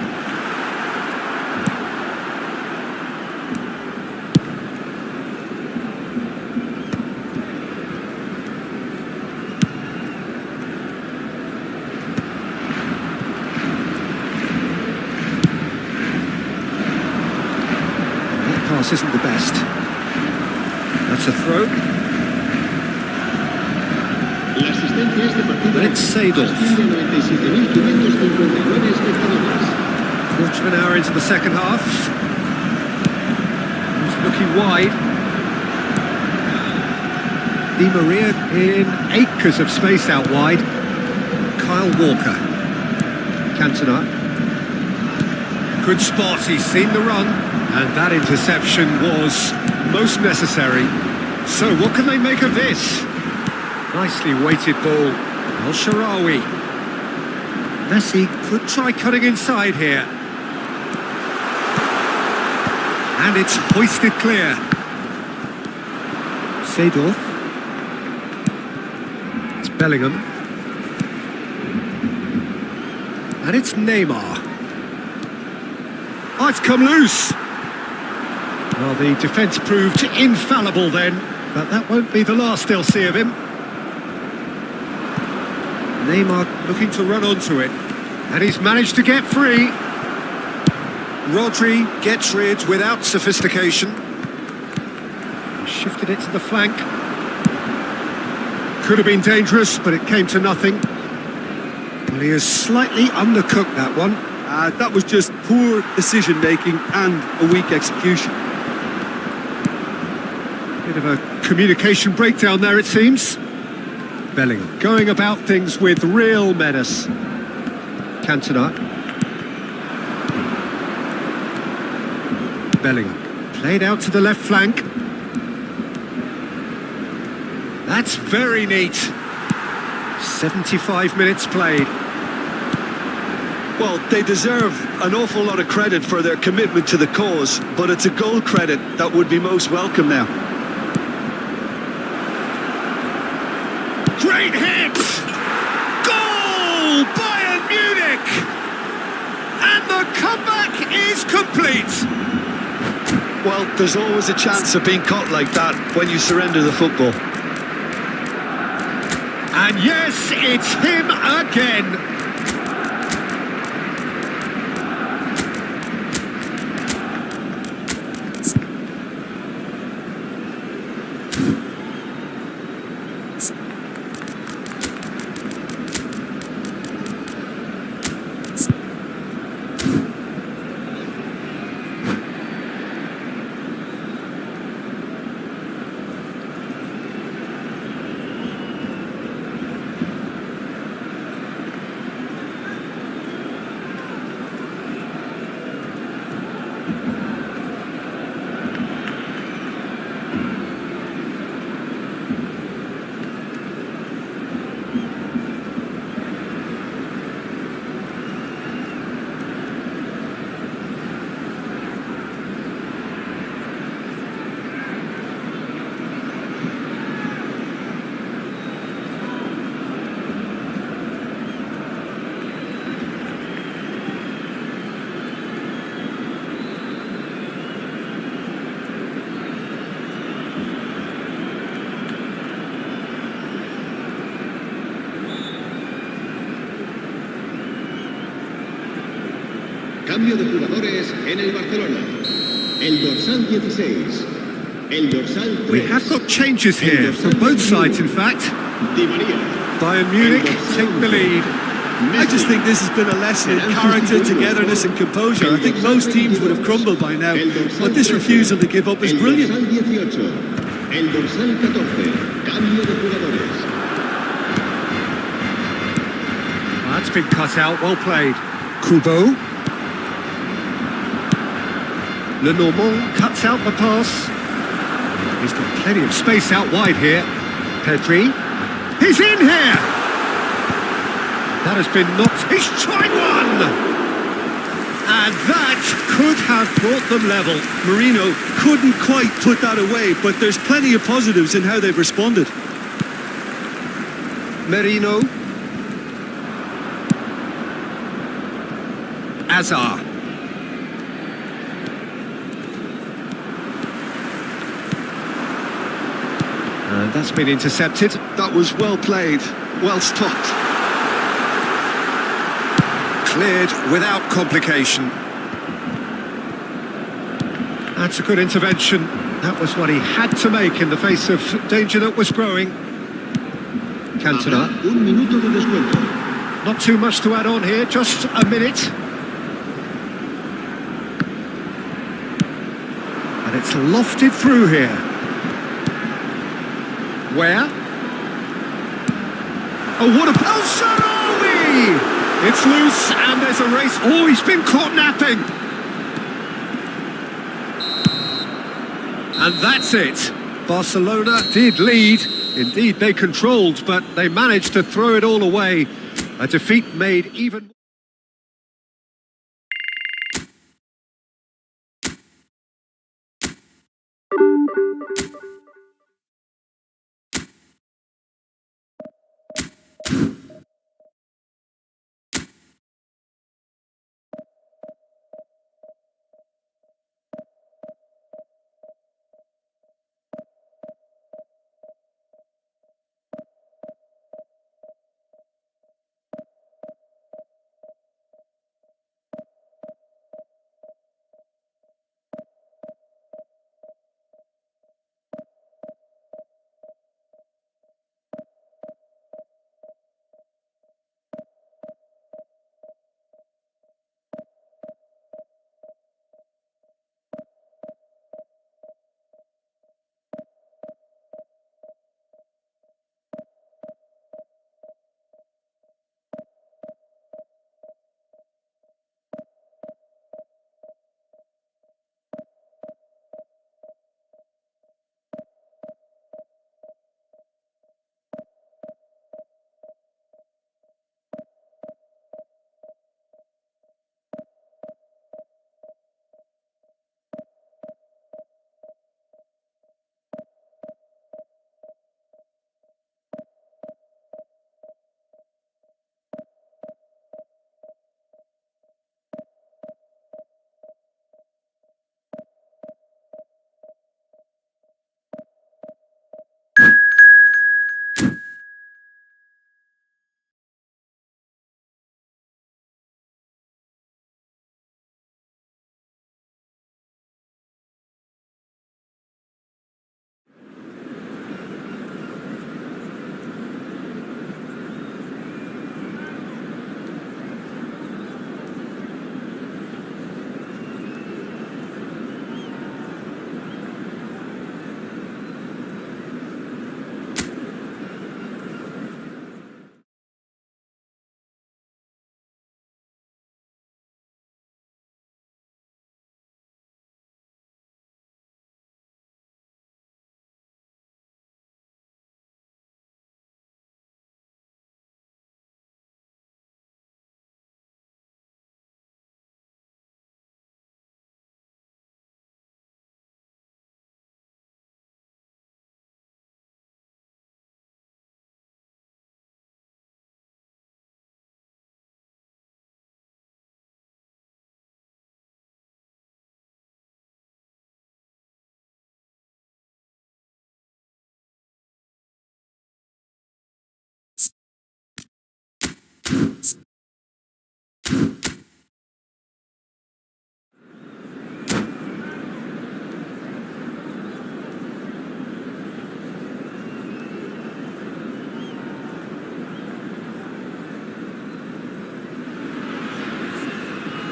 Isn't the best. That's a throw. It's Seedorf. Quarter of an hour into the second half. He's looking wide. Di Maria in acres of space out wide. Kyle Walker. Cantona. Good spot, he's seen the run. And that interception was most necessary. So what can they make of this? Nicely weighted ball. El-Shaarawy. Messi could try cutting inside here. And it's hoisted clear. Seedorf. It's Bellingham. And it's Neymar. Oh, it's come loose. Well, the defence proved infallible then, but that won't be the last they'll see of him. Neymar looking to run onto it, and he's managed to get free. Rodri gets rid without sophistication. Shifted it to the flank. Could have been dangerous, but it came to nothing. Well, he has slightly undercooked that one. That was just poor decision-making and a weak execution. Bit of a communication breakdown there, it seems. Bellingham going about things with real menace. Cantona. Bellingham played out to the left flank. That's very neat. 75 minutes played. Well, they deserve an awful lot of credit for their commitment to the cause, but it's a goal credit that would be most welcome now. Great hit! Goal! Bayern Munich! And the comeback is complete! Well, there's always a chance of being caught like that when you surrender the football. And yes, it's him again! Cambio de jugadores en el Barcelona. El dorsal 16. El dorsal 3. We have got changes here from both sides, in fact. Di María. Bayern Munich take the lead. I just think this has been a lesson in character, togetherness and composure. I think most teams would have crumbled by now, but this refusal to give up is brilliant. El dorsal 18. El dorsal 14. Cambio de jugadores. That's been cut out, well played. Kubo. Lenormand cuts out the pass. He's got plenty of space out wide here. Pedri. He's in here! That has been knocked. He's tried one! And that could have brought them level. Marino couldn't quite put that away, but there's plenty of positives in how they've responded. Merino. Azar. And that's been intercepted. That was well played, well stopped. Cleared without complication. That's a good intervention. That was what he had to make in the face of danger that was growing. Cantona. Un minuto de descuento. Not too much to add on here, just a minute. And it's lofted through here. Where? Oh, what a... Oh, Sarami! It's loose, and there's a race. Oh, he's been caught napping. And that's it. Barcelona did lead. Indeed, they controlled, but they managed to throw it all away. A defeat made even...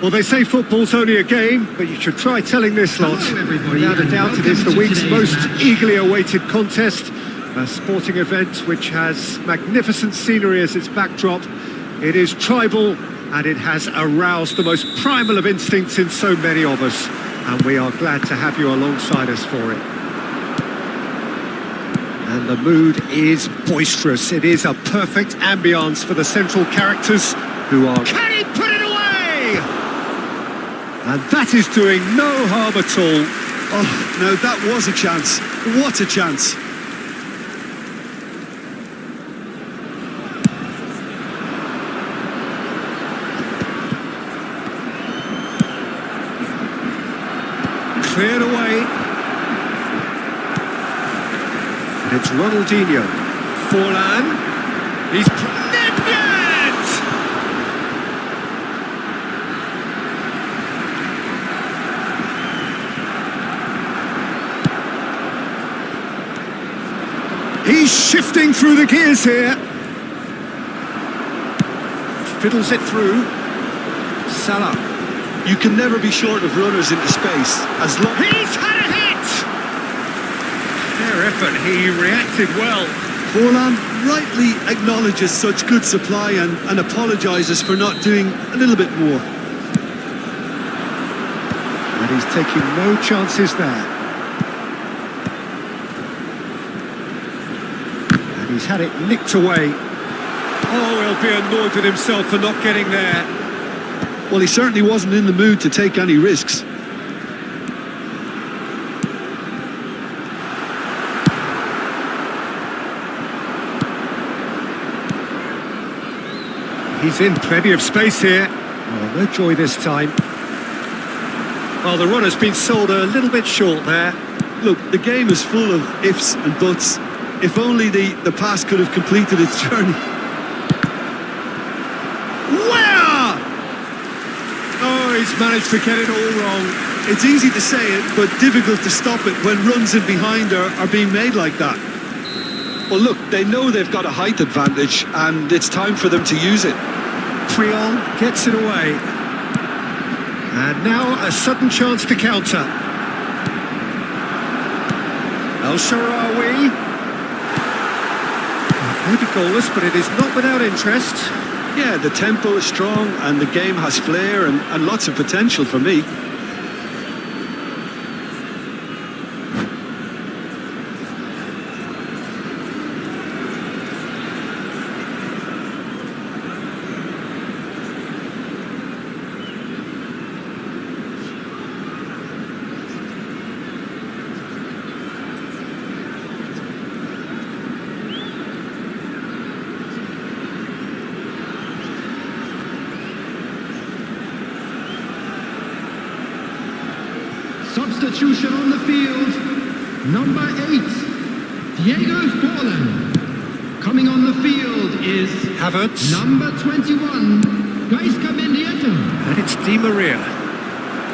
Well, they say football's only a game, but you should try telling this lot. Hello, everybody, Without a and doubt, it welcome is the to week's today's most match. eagerly awaited contest. A sporting event which has magnificent scenery as its backdrop. It is tribal, and it has aroused the most primal of instincts in so many of us. And we are glad to have you alongside us for it. And the mood is boisterous. It is a perfect ambience for the central characters who are... Can he put it away? And that is doing no harm at all. Oh, now that was a chance. What a chance. Cleared away. And it's Ronaldinho. Forlan. He's... Nedved! He's shifting through the gears here. Fiddles it through. Salah. You can never be short of runners into space. As long He's had a hit! Fair effort, he reacted well. Forlan rightly acknowledges such good supply and apologises for not doing a little bit more. And he's taking no chances there. And he's had it nicked away. Oh, he'll be annoyed with himself for not getting there. Well, he certainly wasn't in the mood to take any risks. He's in plenty of space here. Oh, no joy this time. Well, the run has been sold a little bit short there. Look, the game is full of ifs and buts. If only the pass could have completed its journey. Where? Oh, he's managed to get it all wrong. It's easy to say it, but difficult to stop it when runs in behind are being made like that. Well, look, they know they've got a height advantage, and it's time for them to use it. Creole gets it away. And now a sudden chance to counter. El Shaarawy. Maybe goalless, but it is not without interest. Yeah, the tempo is strong, and the game has flair and lots of potential for me. Substitution on the field, number 8, Diego Forlan. Coming on the field is Havertz. number 21, Gaisca Mendieta. And it's Di Maria.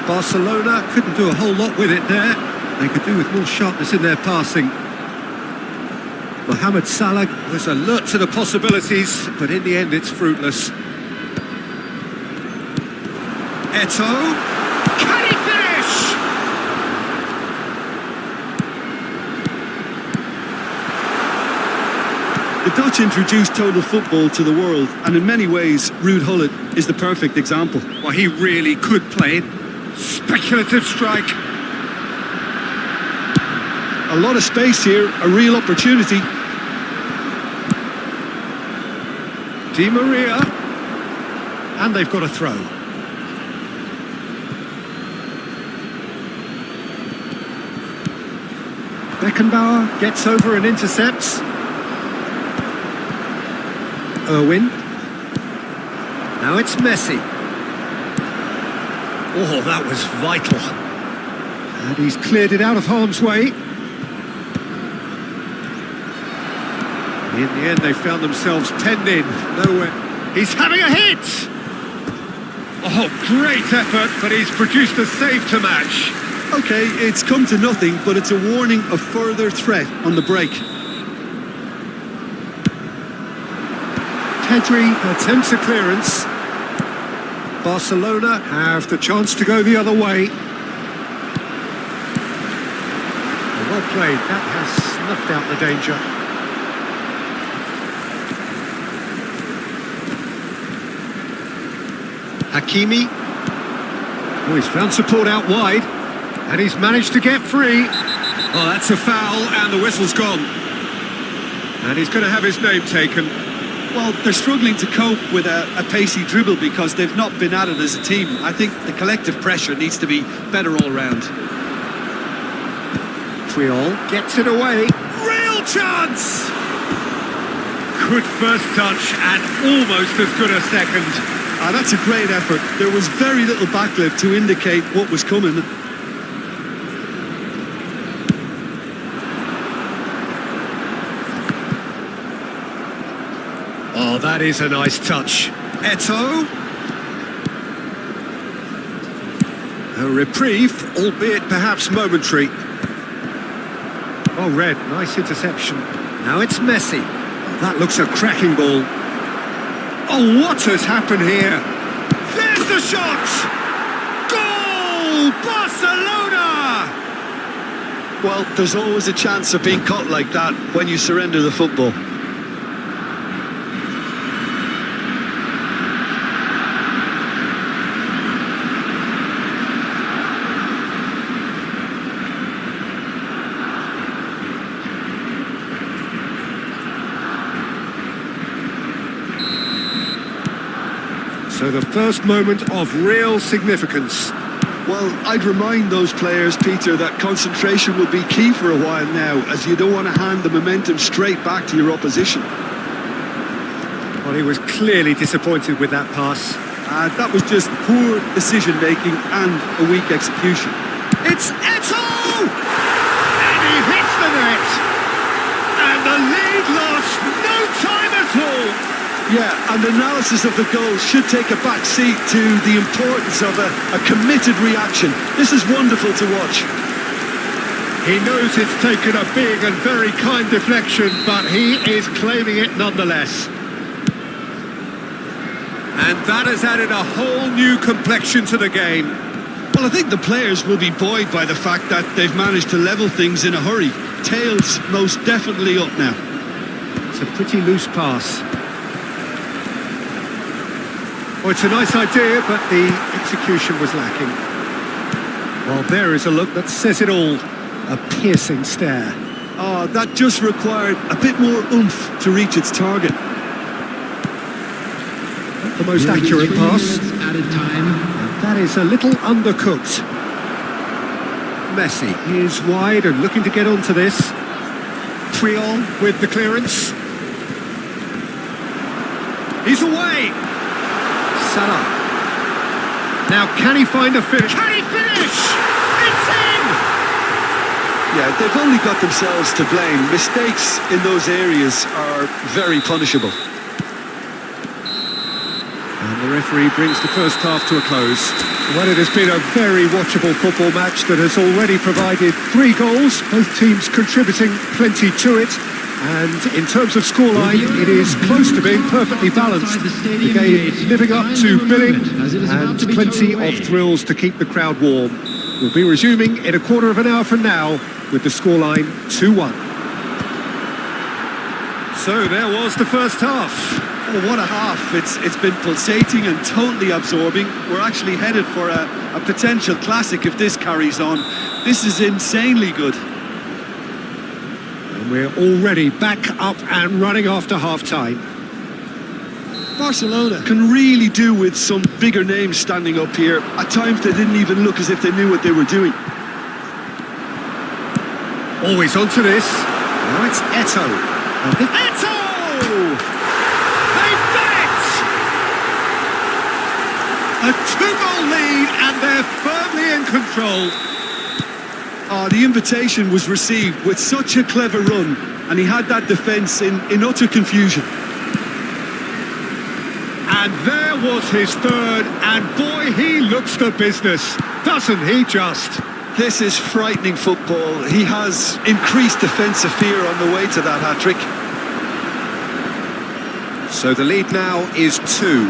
Barcelona couldn't do a whole lot with it there. They could do with more sharpness in their passing. Mohamed Salah was alert to the possibilities, but in the end it's fruitless. Eto'o. Can he finish? The Dutch introduced total football to the world, and in many ways, Ruud Gullit is the perfect example. Well, he really could play it. Speculative strike. A lot of space here, a real opportunity. Di Maria. And they've got a throw. Beckenbauer gets over and intercepts. Irwin. Now it's Messi. Oh, that was vital. And he's cleared it out of harm's way. In the end, they found themselves penned in. Nowhere. He's having a hit! Oh, great effort, but he's produced a save to match. Okay, it's come to nothing, but it's a warning of further threat on the break. Pedri attempts a clearance. Barcelona have the chance to go the other way. Well played, that has snuffed out the danger. Hakimi. Oh, he's found support out wide, and he's managed to get free. Oh, that's a foul, and the whistle's gone. And he's going to have his name taken. Well, they're struggling to cope with a pacey dribble because they've not been at it as a team. I think the collective pressure needs to be better all round. Triol gets it away. Real chance! Good first touch and almost as good a second. That's a great effort. There was very little backlift to indicate what was coming. Oh, that is a nice touch. Eto'o. A reprieve, albeit perhaps momentary. Oh, Red, nice interception. Now it's Messi. Oh, that looks a cracking ball. Oh, what has happened here? There's the shot! Goal! Barcelona! Well, there's always a chance of being caught like that when you surrender the football. So the first moment of real significance. Well, I'd remind those players, Peter, that concentration will be key for a while now, as you don't want to hand the momentum straight back to your opposition. Well, he was clearly disappointed with that pass. That was just poor decision-making and a weak execution. It's Eto'o! And he hits the net! And the lead lost no time at all! Yeah, and analysis of the goal should take a back seat to the importance of a committed reaction. This is wonderful to watch. He knows it's taken a big and very kind deflection, but he is claiming it nonetheless. And that has added a whole new complexion to the game. Well, I think the players will be buoyed by the fact that they've managed to level things in a hurry. Tails most definitely up now. It's a pretty loose pass. Well, it's a nice idea, but the execution was lacking. Well, there is a look that says it all. A piercing stare. Oh, that just required a bit more oomph to reach its target. Not the most accurate pass. Added time. And that is a little undercooked. Messi is wide and looking to get onto this. Triol with the clearance. He's away! Salah. Now, can he find a finish? Can he finish? It's in! Yeah, they've only got themselves to blame. Mistakes in those areas are very punishable. And the referee brings the first half to a close. Well, it has been a very watchable football match that has already provided 3 goals, both teams contributing plenty to it. And in terms of scoreline, it is close to being perfectly balanced. The game living up to billing and plenty of thrills to keep the crowd warm. We'll be resuming in a quarter of an hour from now with the scoreline 2-1. So there was the first half. Oh, what a half. It's been pulsating and totally absorbing. We're actually headed for a potential classic if this carries on. This is insanely good. We're already back up and running after half-time. Barcelona can really do with some bigger names standing up here. At times they didn't even look as if they knew what they were doing. Always onto this. Now it's Eto'o. Eto'o! They've done it! A 2-goal lead and they're firmly in control. The invitation was received with such a clever run, and he had that defence in utter confusion. And there was his third, and boy, he looks the business, doesn't he just? This is frightening football. He has increased defensive fear on the way to that hat-trick. So the lead now is 2.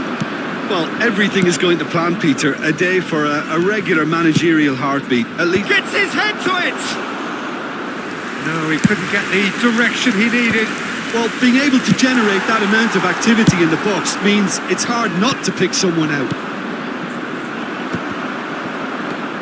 Well, everything is going to plan, Peter. A day for a regular managerial heartbeat. At least Gets his head to it! No, he couldn't get the direction he needed. well, being able to generate that amount of activity in the box means it's hard not to pick someone out.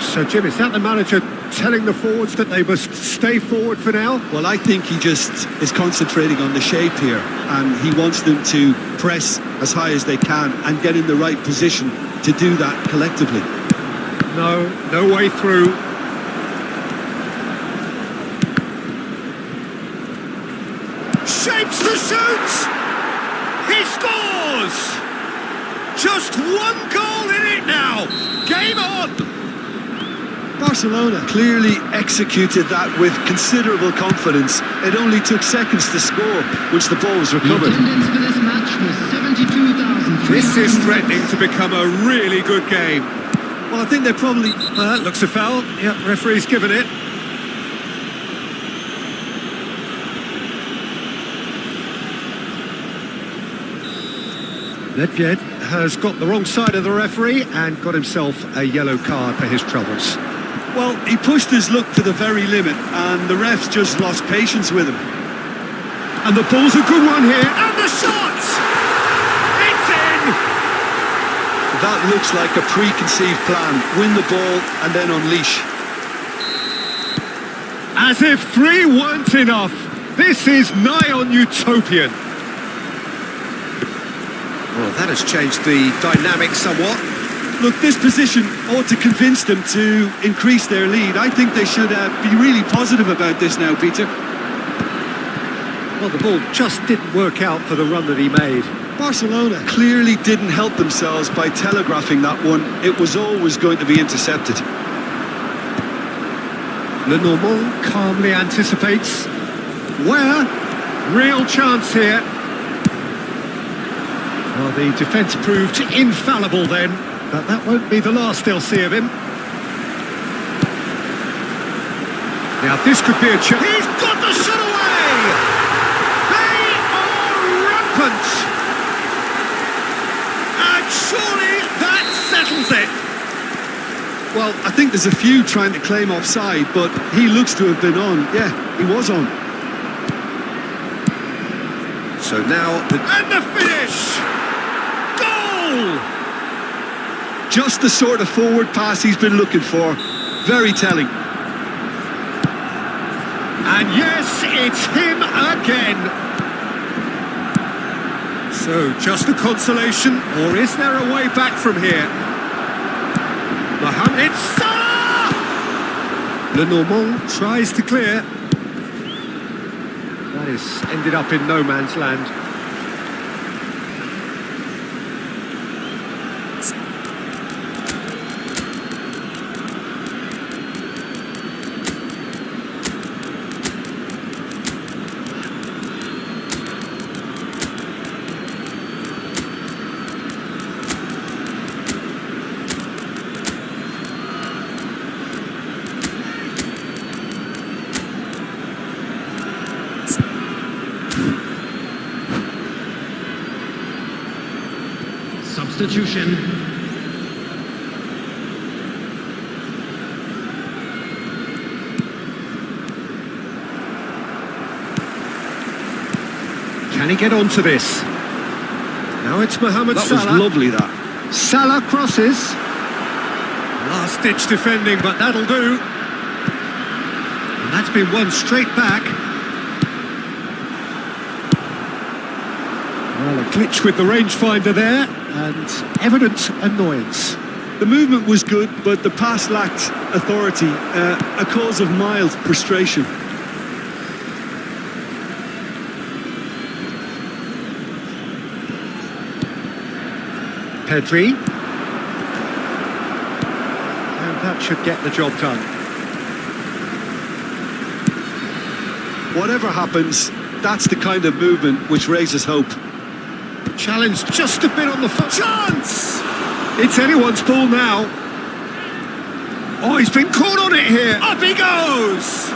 So, Jim, is that the manager telling the forwards that they must stay forward for now? Well, I think he just is concentrating on the shape here, and he wants them to press as high as they can and get in the right position to do that collectively. No way through. Shapes the shoot! He scores! Just one goal in it now! Game on! Barcelona clearly executed that with considerable confidence. It only took seconds to score once the ball was The recovered. attendance for this match was 72,300. This is threatening to become a really good game. Well, I think they're probably... Looks a foul. Yep, referee's given it. Nedved has got the wrong side of the referee and got himself a yellow card for his troubles. Well, he pushed his luck to the very limit, and the refs just lost patience with him. And the ball's a good one here. And the shot! It's in! That looks like a preconceived plan. Win the ball and then unleash. As if three weren't enough. This is nigh on utopian. Well, that has changed the dynamic somewhat. Look, this position ought to convince them to increase their lead. I think they should be really positive about this now, Peter. Well, the ball just didn't work out for the run that he made. Barcelona clearly didn't help themselves by telegraphing that one. It was always going to be intercepted. Lenormand calmly anticipates. Where? Real chance here. Well, the defence proved infallible then, but that won't be the last they'll see of him. Now this could be a chance. He's got the shot away! They are rampant! And surely that settles it! Well, I think there's a few trying to claim offside, but he looks to have been on. Yeah, he was on. So now and the finish! Goal! Just the sort of forward pass he's been looking for. Very telling. And yes, it's him again. So, just a consolation, or is there a way back from here? Mohamed Salah! Lenormand tries to clear. That is ended up in no man's land. Substitution. Can he get onto this? Now it's Mohamed Salah. That was lovely, that. Salah crosses. Last-ditch defending, but that'll do. And that's been won straight back. Well, a glitch with the rangefinder there, and evident annoyance. The movement was good, but the pass lacked authority, a cause of mild frustration. Pedri. And that should get the job done. Whatever happens, that's the kind of movement which raises hope. Challenge just a bit on the foot. Chance! It's anyone's ball now. Oh, he's been caught on it here. Up he goes!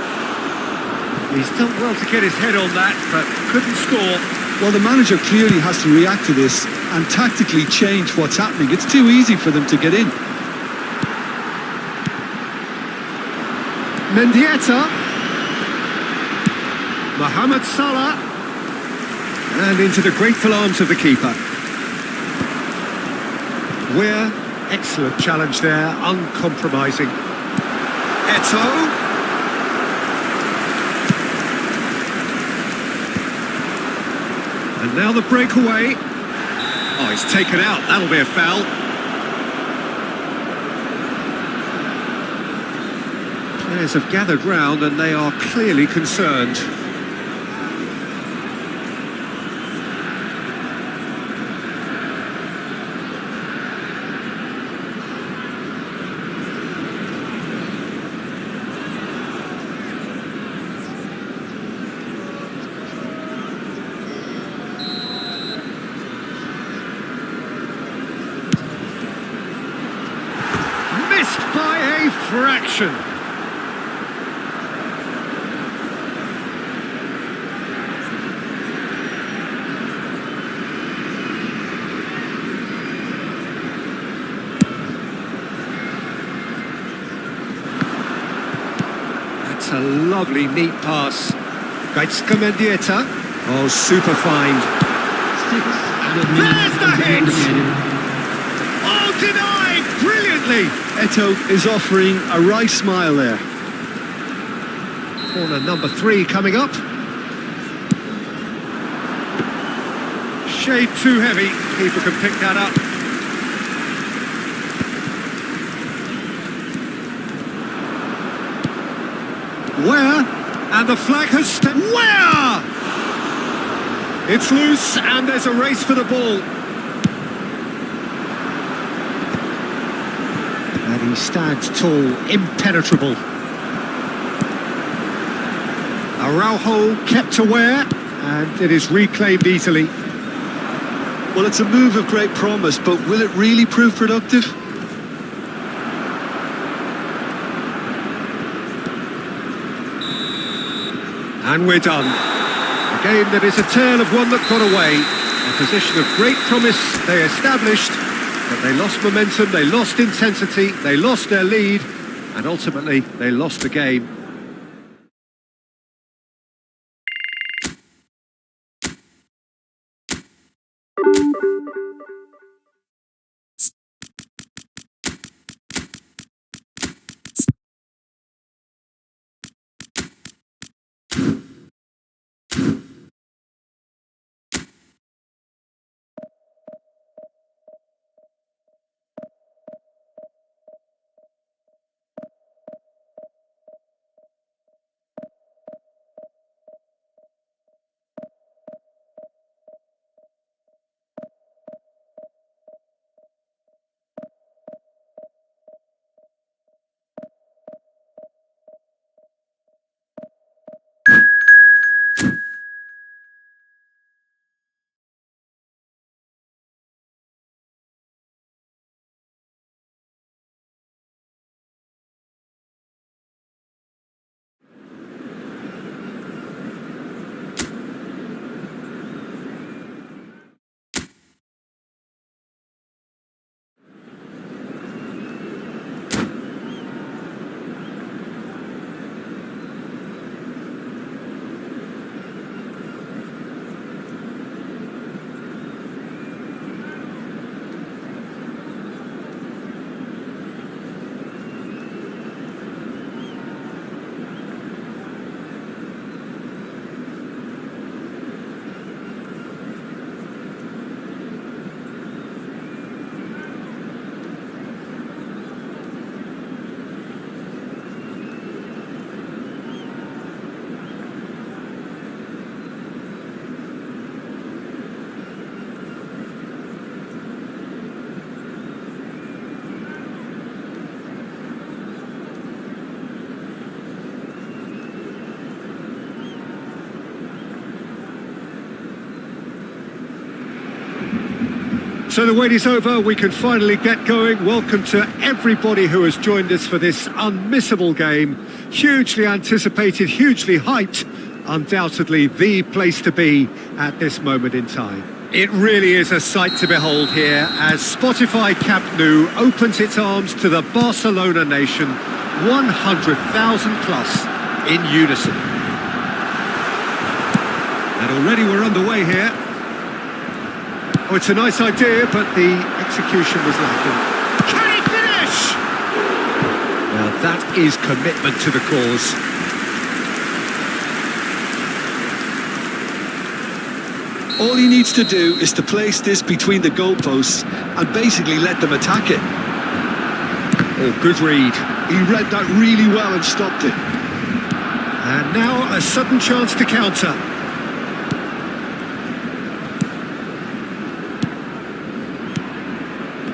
He's done well to get his head on that, but couldn't score. Well, the manager clearly has to react to this and tactically change what's happening. It's too easy for them to get in. Mendieta. Mohamed Salah. And into the grateful arms of the keeper. We're excellent challenge there, uncompromising. Eto'o. And now the breakaway. Oh, he's taken out. That'll be a foul. Players have gathered round and they are clearly concerned. By a fraction. That's a lovely, neat pass. Mendieta. Oh, super find. There's the hit! Oh, denied! Brilliantly! Eto'o is offering a right smile there. Corner number 3 coming up. Shade too heavy. Keeper can pick that up. Where? And the flag has stepped. Where? It's loose and there's a race for the ball. And he stands tall, impenetrable. Araujo kept aware, and it is reclaimed easily. Well, it's a move of great promise, but will it really prove productive? And we're done. A game that is a tale of one that got away. A position of great promise they established. But they lost momentum, they lost intensity, they lost their lead, and ultimately they lost the game. So the wait is over, we can finally get going. Welcome to everybody who has joined us for this unmissable game. Hugely anticipated, hugely hyped, undoubtedly the place to be at this moment in time. It really is a sight to behold here as Spotify Camp Nou opens its arms to the Barcelona nation, 100,000 plus in unison. And already we're underway here. Oh, it's a nice idea, but the execution was lacking. Can he finish? Well, that is commitment to the cause. All he needs to do is to place this between the goalposts and basically let them attack it. Oh, good read. He read that really well and stopped it. And now a sudden chance to counter.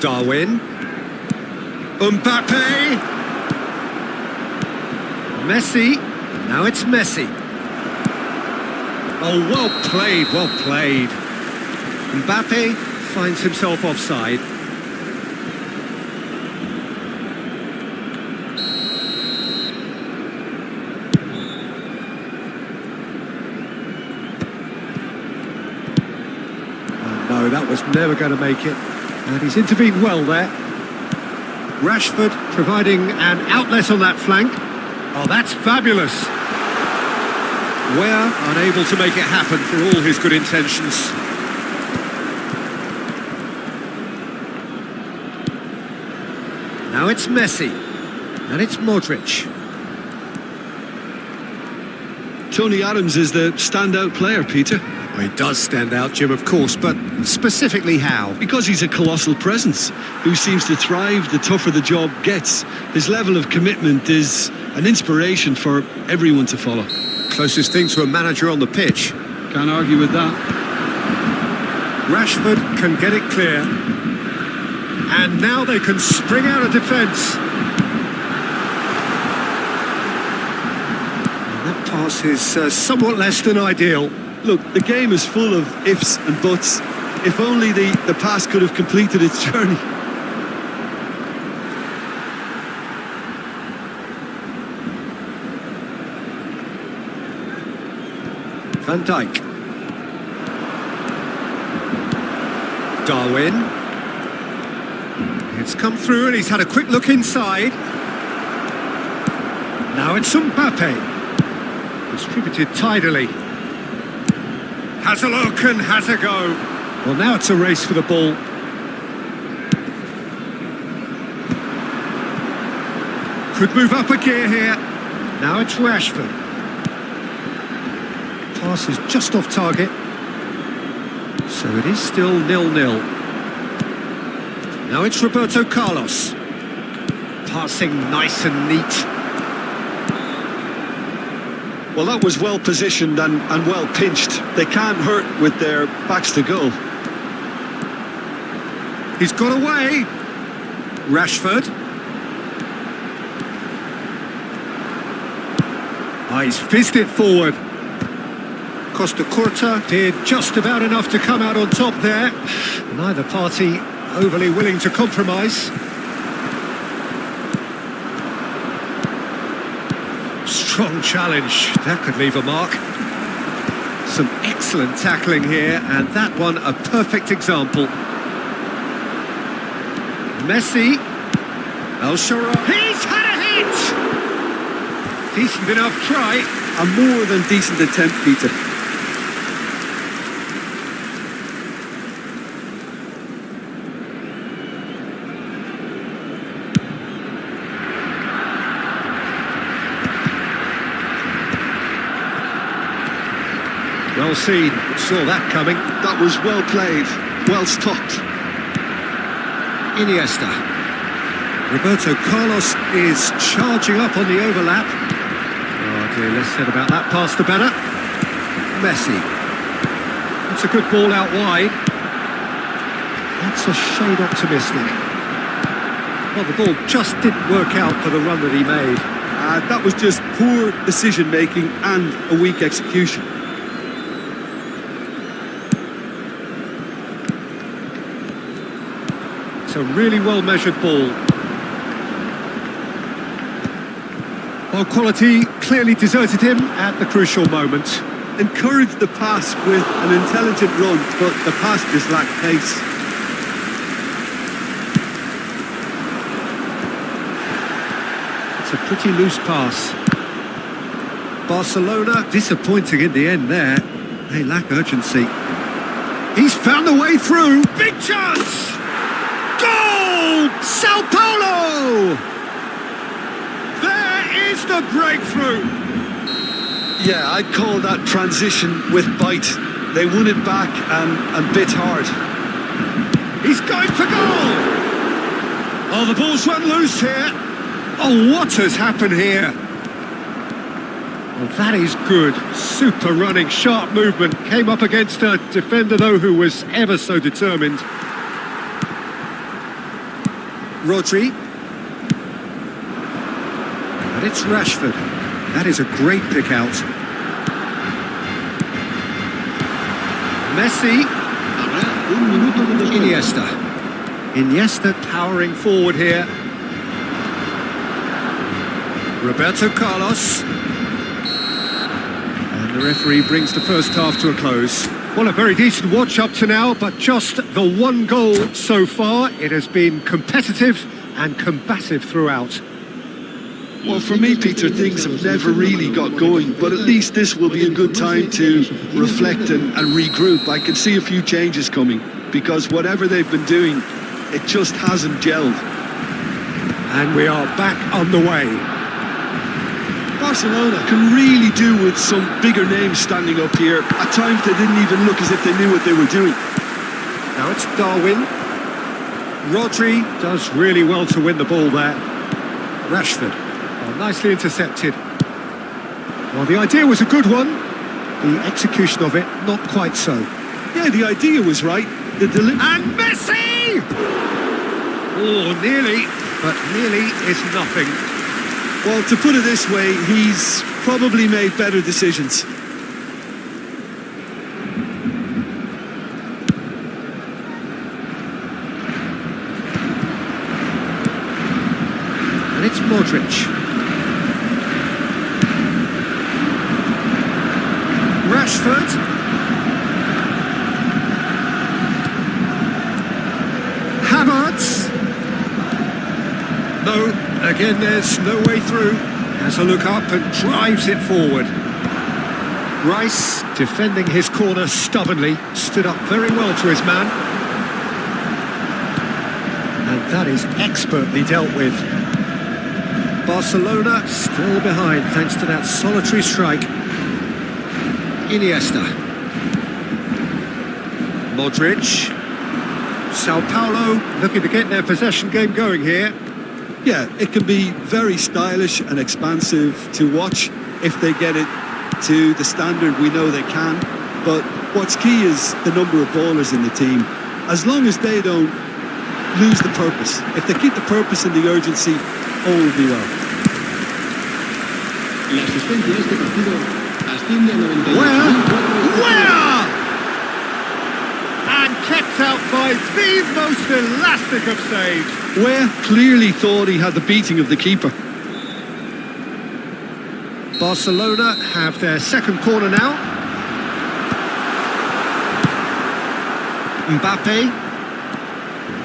Darwin. Mbappe. Messi. Now it's Messi. Oh, well played, well played. Mbappe finds himself offside. Oh, no, that was never going to make it. And he's intervened well there. Rashford providing an outlet on that flank. Oh, that's fabulous. We're unable to make it happen for all his good intentions. Now it's Messi. And it's Modric. Tony Adams is the standout player, Peter. Well, he does stand out, Jim, of course, but specifically how? Because he's a colossal presence who seems to thrive the tougher the job gets. His level of commitment is an inspiration for everyone to follow. Closest thing to a manager on the pitch. Can't argue with that. Rashford can get it clear. And now they can spring out of defence. And that pass is somewhat less than ideal. Look, the game is full of ifs and buts. If only the pass could have completed its journey. Van Dijk. Darwin. It's come through and he's had a quick look inside. Now it's Mbappe. Distributed tidily. Has a look and has a go. Well, now it's a race for the ball. Could move up a gear here. Now it's Rashford. Pass is just off target. So it is still 0-0. Now it's Roberto Carlos. Passing nice and neat. Well, that was well positioned and well pinched. They can't hurt with their backs to goal. He's got away. Rashford. Oh, he's fizzed it forward. Costa Curta did just about enough to come out on top there. Neither party overly willing to compromise. Strong challenge, that could leave a mark. Some excellent tackling here, and that one a perfect example. Messi. El Shaarawy. He's had a hit! Decent enough try. A more than decent attempt, Peter. Well seen, saw that coming. That was well played, well stopped. Iniesta. Roberto Carlos is charging up on the overlap. Oh dear, less said about that pass the better. Messi. That's a good ball out wide. That's a shade optimistic. Well, the ball just didn't work out for the run that he made. That was just poor decision making and a weak execution. A really well measured ball. Well, quality clearly deserted him at the crucial moment. Encouraged the pass with an intelligent run, but the pass just lacked pace. It's a pretty loose pass. Barcelona disappointing in the end there. They lack urgency. He's found a way through. Big chance! Goal! Sao Paulo! There is the breakthrough. Yeah, I'd call that transition with bite. They won it back and bit hard. He's going for goal! Oh, the ball's run loose here. Oh, what has happened here? Well, that is good. Super running, sharp movement. Came up against a defender, though, who was ever so determined. Rodri. And it's Rashford. That is a great pick out. Messi. Iniesta. Iniesta powering forward here. Roberto Carlos. And the referee brings the first half to a close. Well, a very decent watch up to now, but just the one goal so far. It has been competitive and combative throughout. Well, for me, Peter, things have never really got going, but at least this will be a good time to reflect and regroup. I can see a few changes coming, because whatever they've been doing, it just hasn't gelled. And we are back on the way. Barcelona can really do with some bigger names standing up here. At times they didn't even look as if they knew what they were doing. Now it's Darwin. Rodri does really well to win the ball there. Rashford. Nicely intercepted. Well, the idea was a good one. The execution of it, not quite so. Yeah, the idea was right. And Messi! Oh, nearly, but nearly is nothing. Well, to put it this way, he's probably made better decisions. And it's Modric. Rashford. Havertz. No, again there's no way through. Has a look up and drives it forward. Rice, defending his corner stubbornly, stood up very well to his man. And that is expertly dealt with. Barcelona still behind thanks to that solitary strike. Iniesta. Modric. Sao Paulo looking to get their possession game going here. Yeah, it can be very stylish and expansive to watch if they get it to the standard we know they can. But what's key is the number of ballers in the team. As long as they don't lose the purpose. If they keep the purpose and the urgency, all will be well. La asistencia de este partido asciende a 98. Where? And kept out by the most elastic of saves. Where clearly thought he had the beating of the keeper. Barcelona have their second corner now. Mbappe.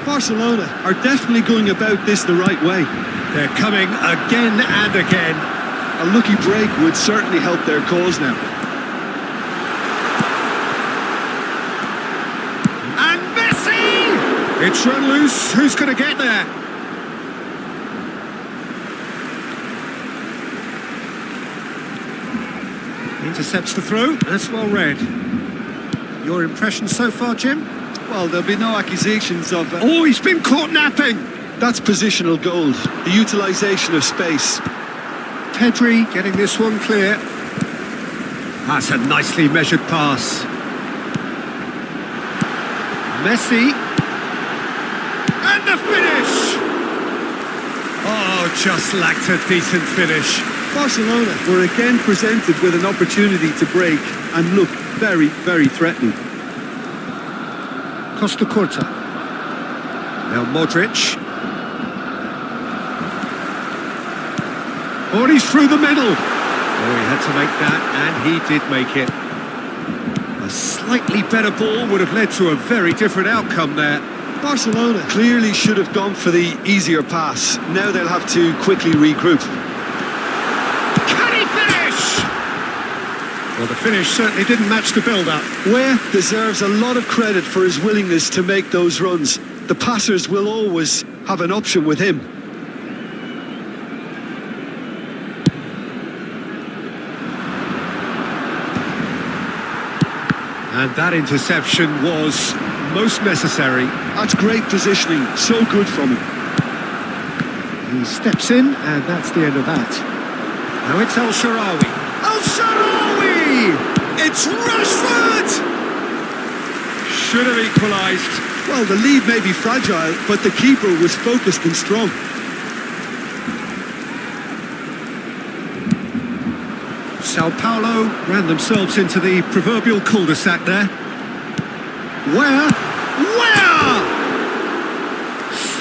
Barcelona are definitely going about this the right way. They're coming again and again. A lucky break would certainly help their cause now. And Messi! It's run loose. Who's going to get there? Intercepts the throw. That's well read. Your impression so far, Jim? Well, there'll be no accusations of... Oh, he's been caught napping! That's positional gold. The utilisation of space. Pedri getting this one clear. That's a nicely measured pass. Messi. And the finish! Oh, just lacked a decent finish. Barcelona were again presented with an opportunity to break and look very, very threatening. Costa Curta. Now Modric. Oh, and he's through the middle. Oh, he had to make that, and he did make it. A slightly better ball would have led to a very different outcome there. Barcelona clearly should have gone for the easier pass. Now they'll have to quickly regroup. Can he finish? Well, the finish certainly didn't match the build-up. Ware deserves a lot of credit for his willingness to make those runs. The passers will always have an option with him. And that interception was most necessary. That's great positioning, so good from him. He steps in, and that's the end of that. Now it's El Shaarawy. El Shaarawy! It's Rashford! Should have equalised. Well, the lead may be fragile, but the keeper was focused and strong. Sao Paulo ran themselves into the proverbial cul-de-sac there. Where?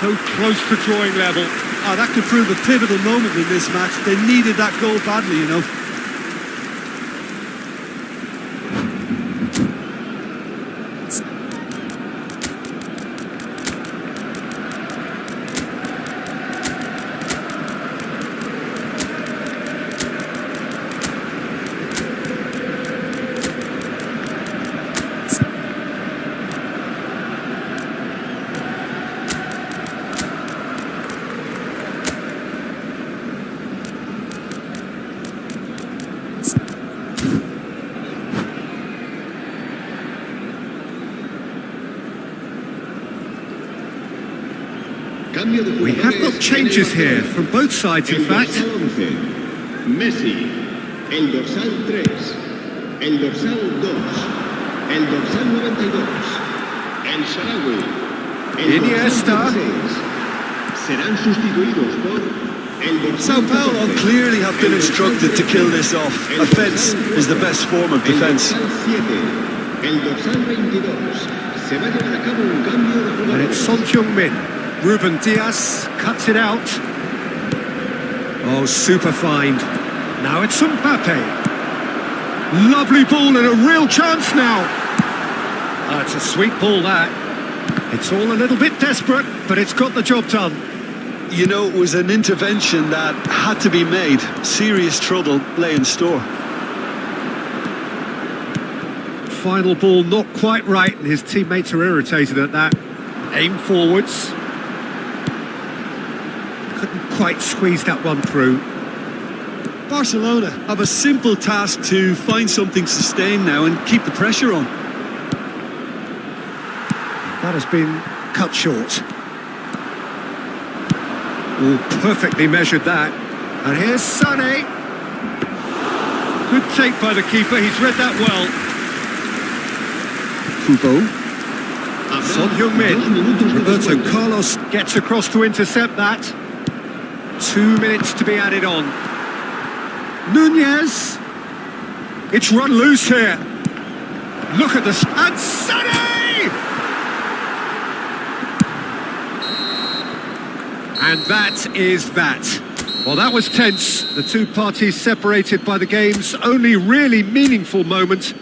So close to drawing level. Oh, that could prove a pivotal moment in this match. They needed that goal badly, you know. We have got changes here from both sides, in fact. Messi, el dorsal 3, el dorsal 2, el dorsal 92, el Shaarawy, el Iniesta. dorsal 16, serán sustituidos por el Sao dorsal Paulo 14, clearly have been el dorsal instructed to kill this off. el Offence dorsal is the best form of defence. El dorsal 7, el dorsal 22, se va a llevar a cabo un cambio de jugadores. And it's Son Heung-min. Ruben Diaz cuts it out. Oh, super find. Now it's Mbappe. Lovely ball and a real chance now. That's a sweet ball, that. It's all a little bit desperate, but it's got the job done. You know, it was an intervention that had to be made. Serious trouble lay in store. Final ball not quite right, and his teammates are irritated at that. Aim forwards. Couldn't quite squeeze that one through. Barcelona have a simple task to find something sustained now and keep the pressure on. That has been cut short. Oh, perfectly measured that. And here's Sané. Good take by the keeper, he's read that well. Football. Son Heung-min. Roberto Carlos gets across to intercept that. 2 minutes to be added on. Nunez. It's run loose here. Look at this. And Sané! And that is that. Well, that was tense. The two parties separated by the game's only really meaningful moment.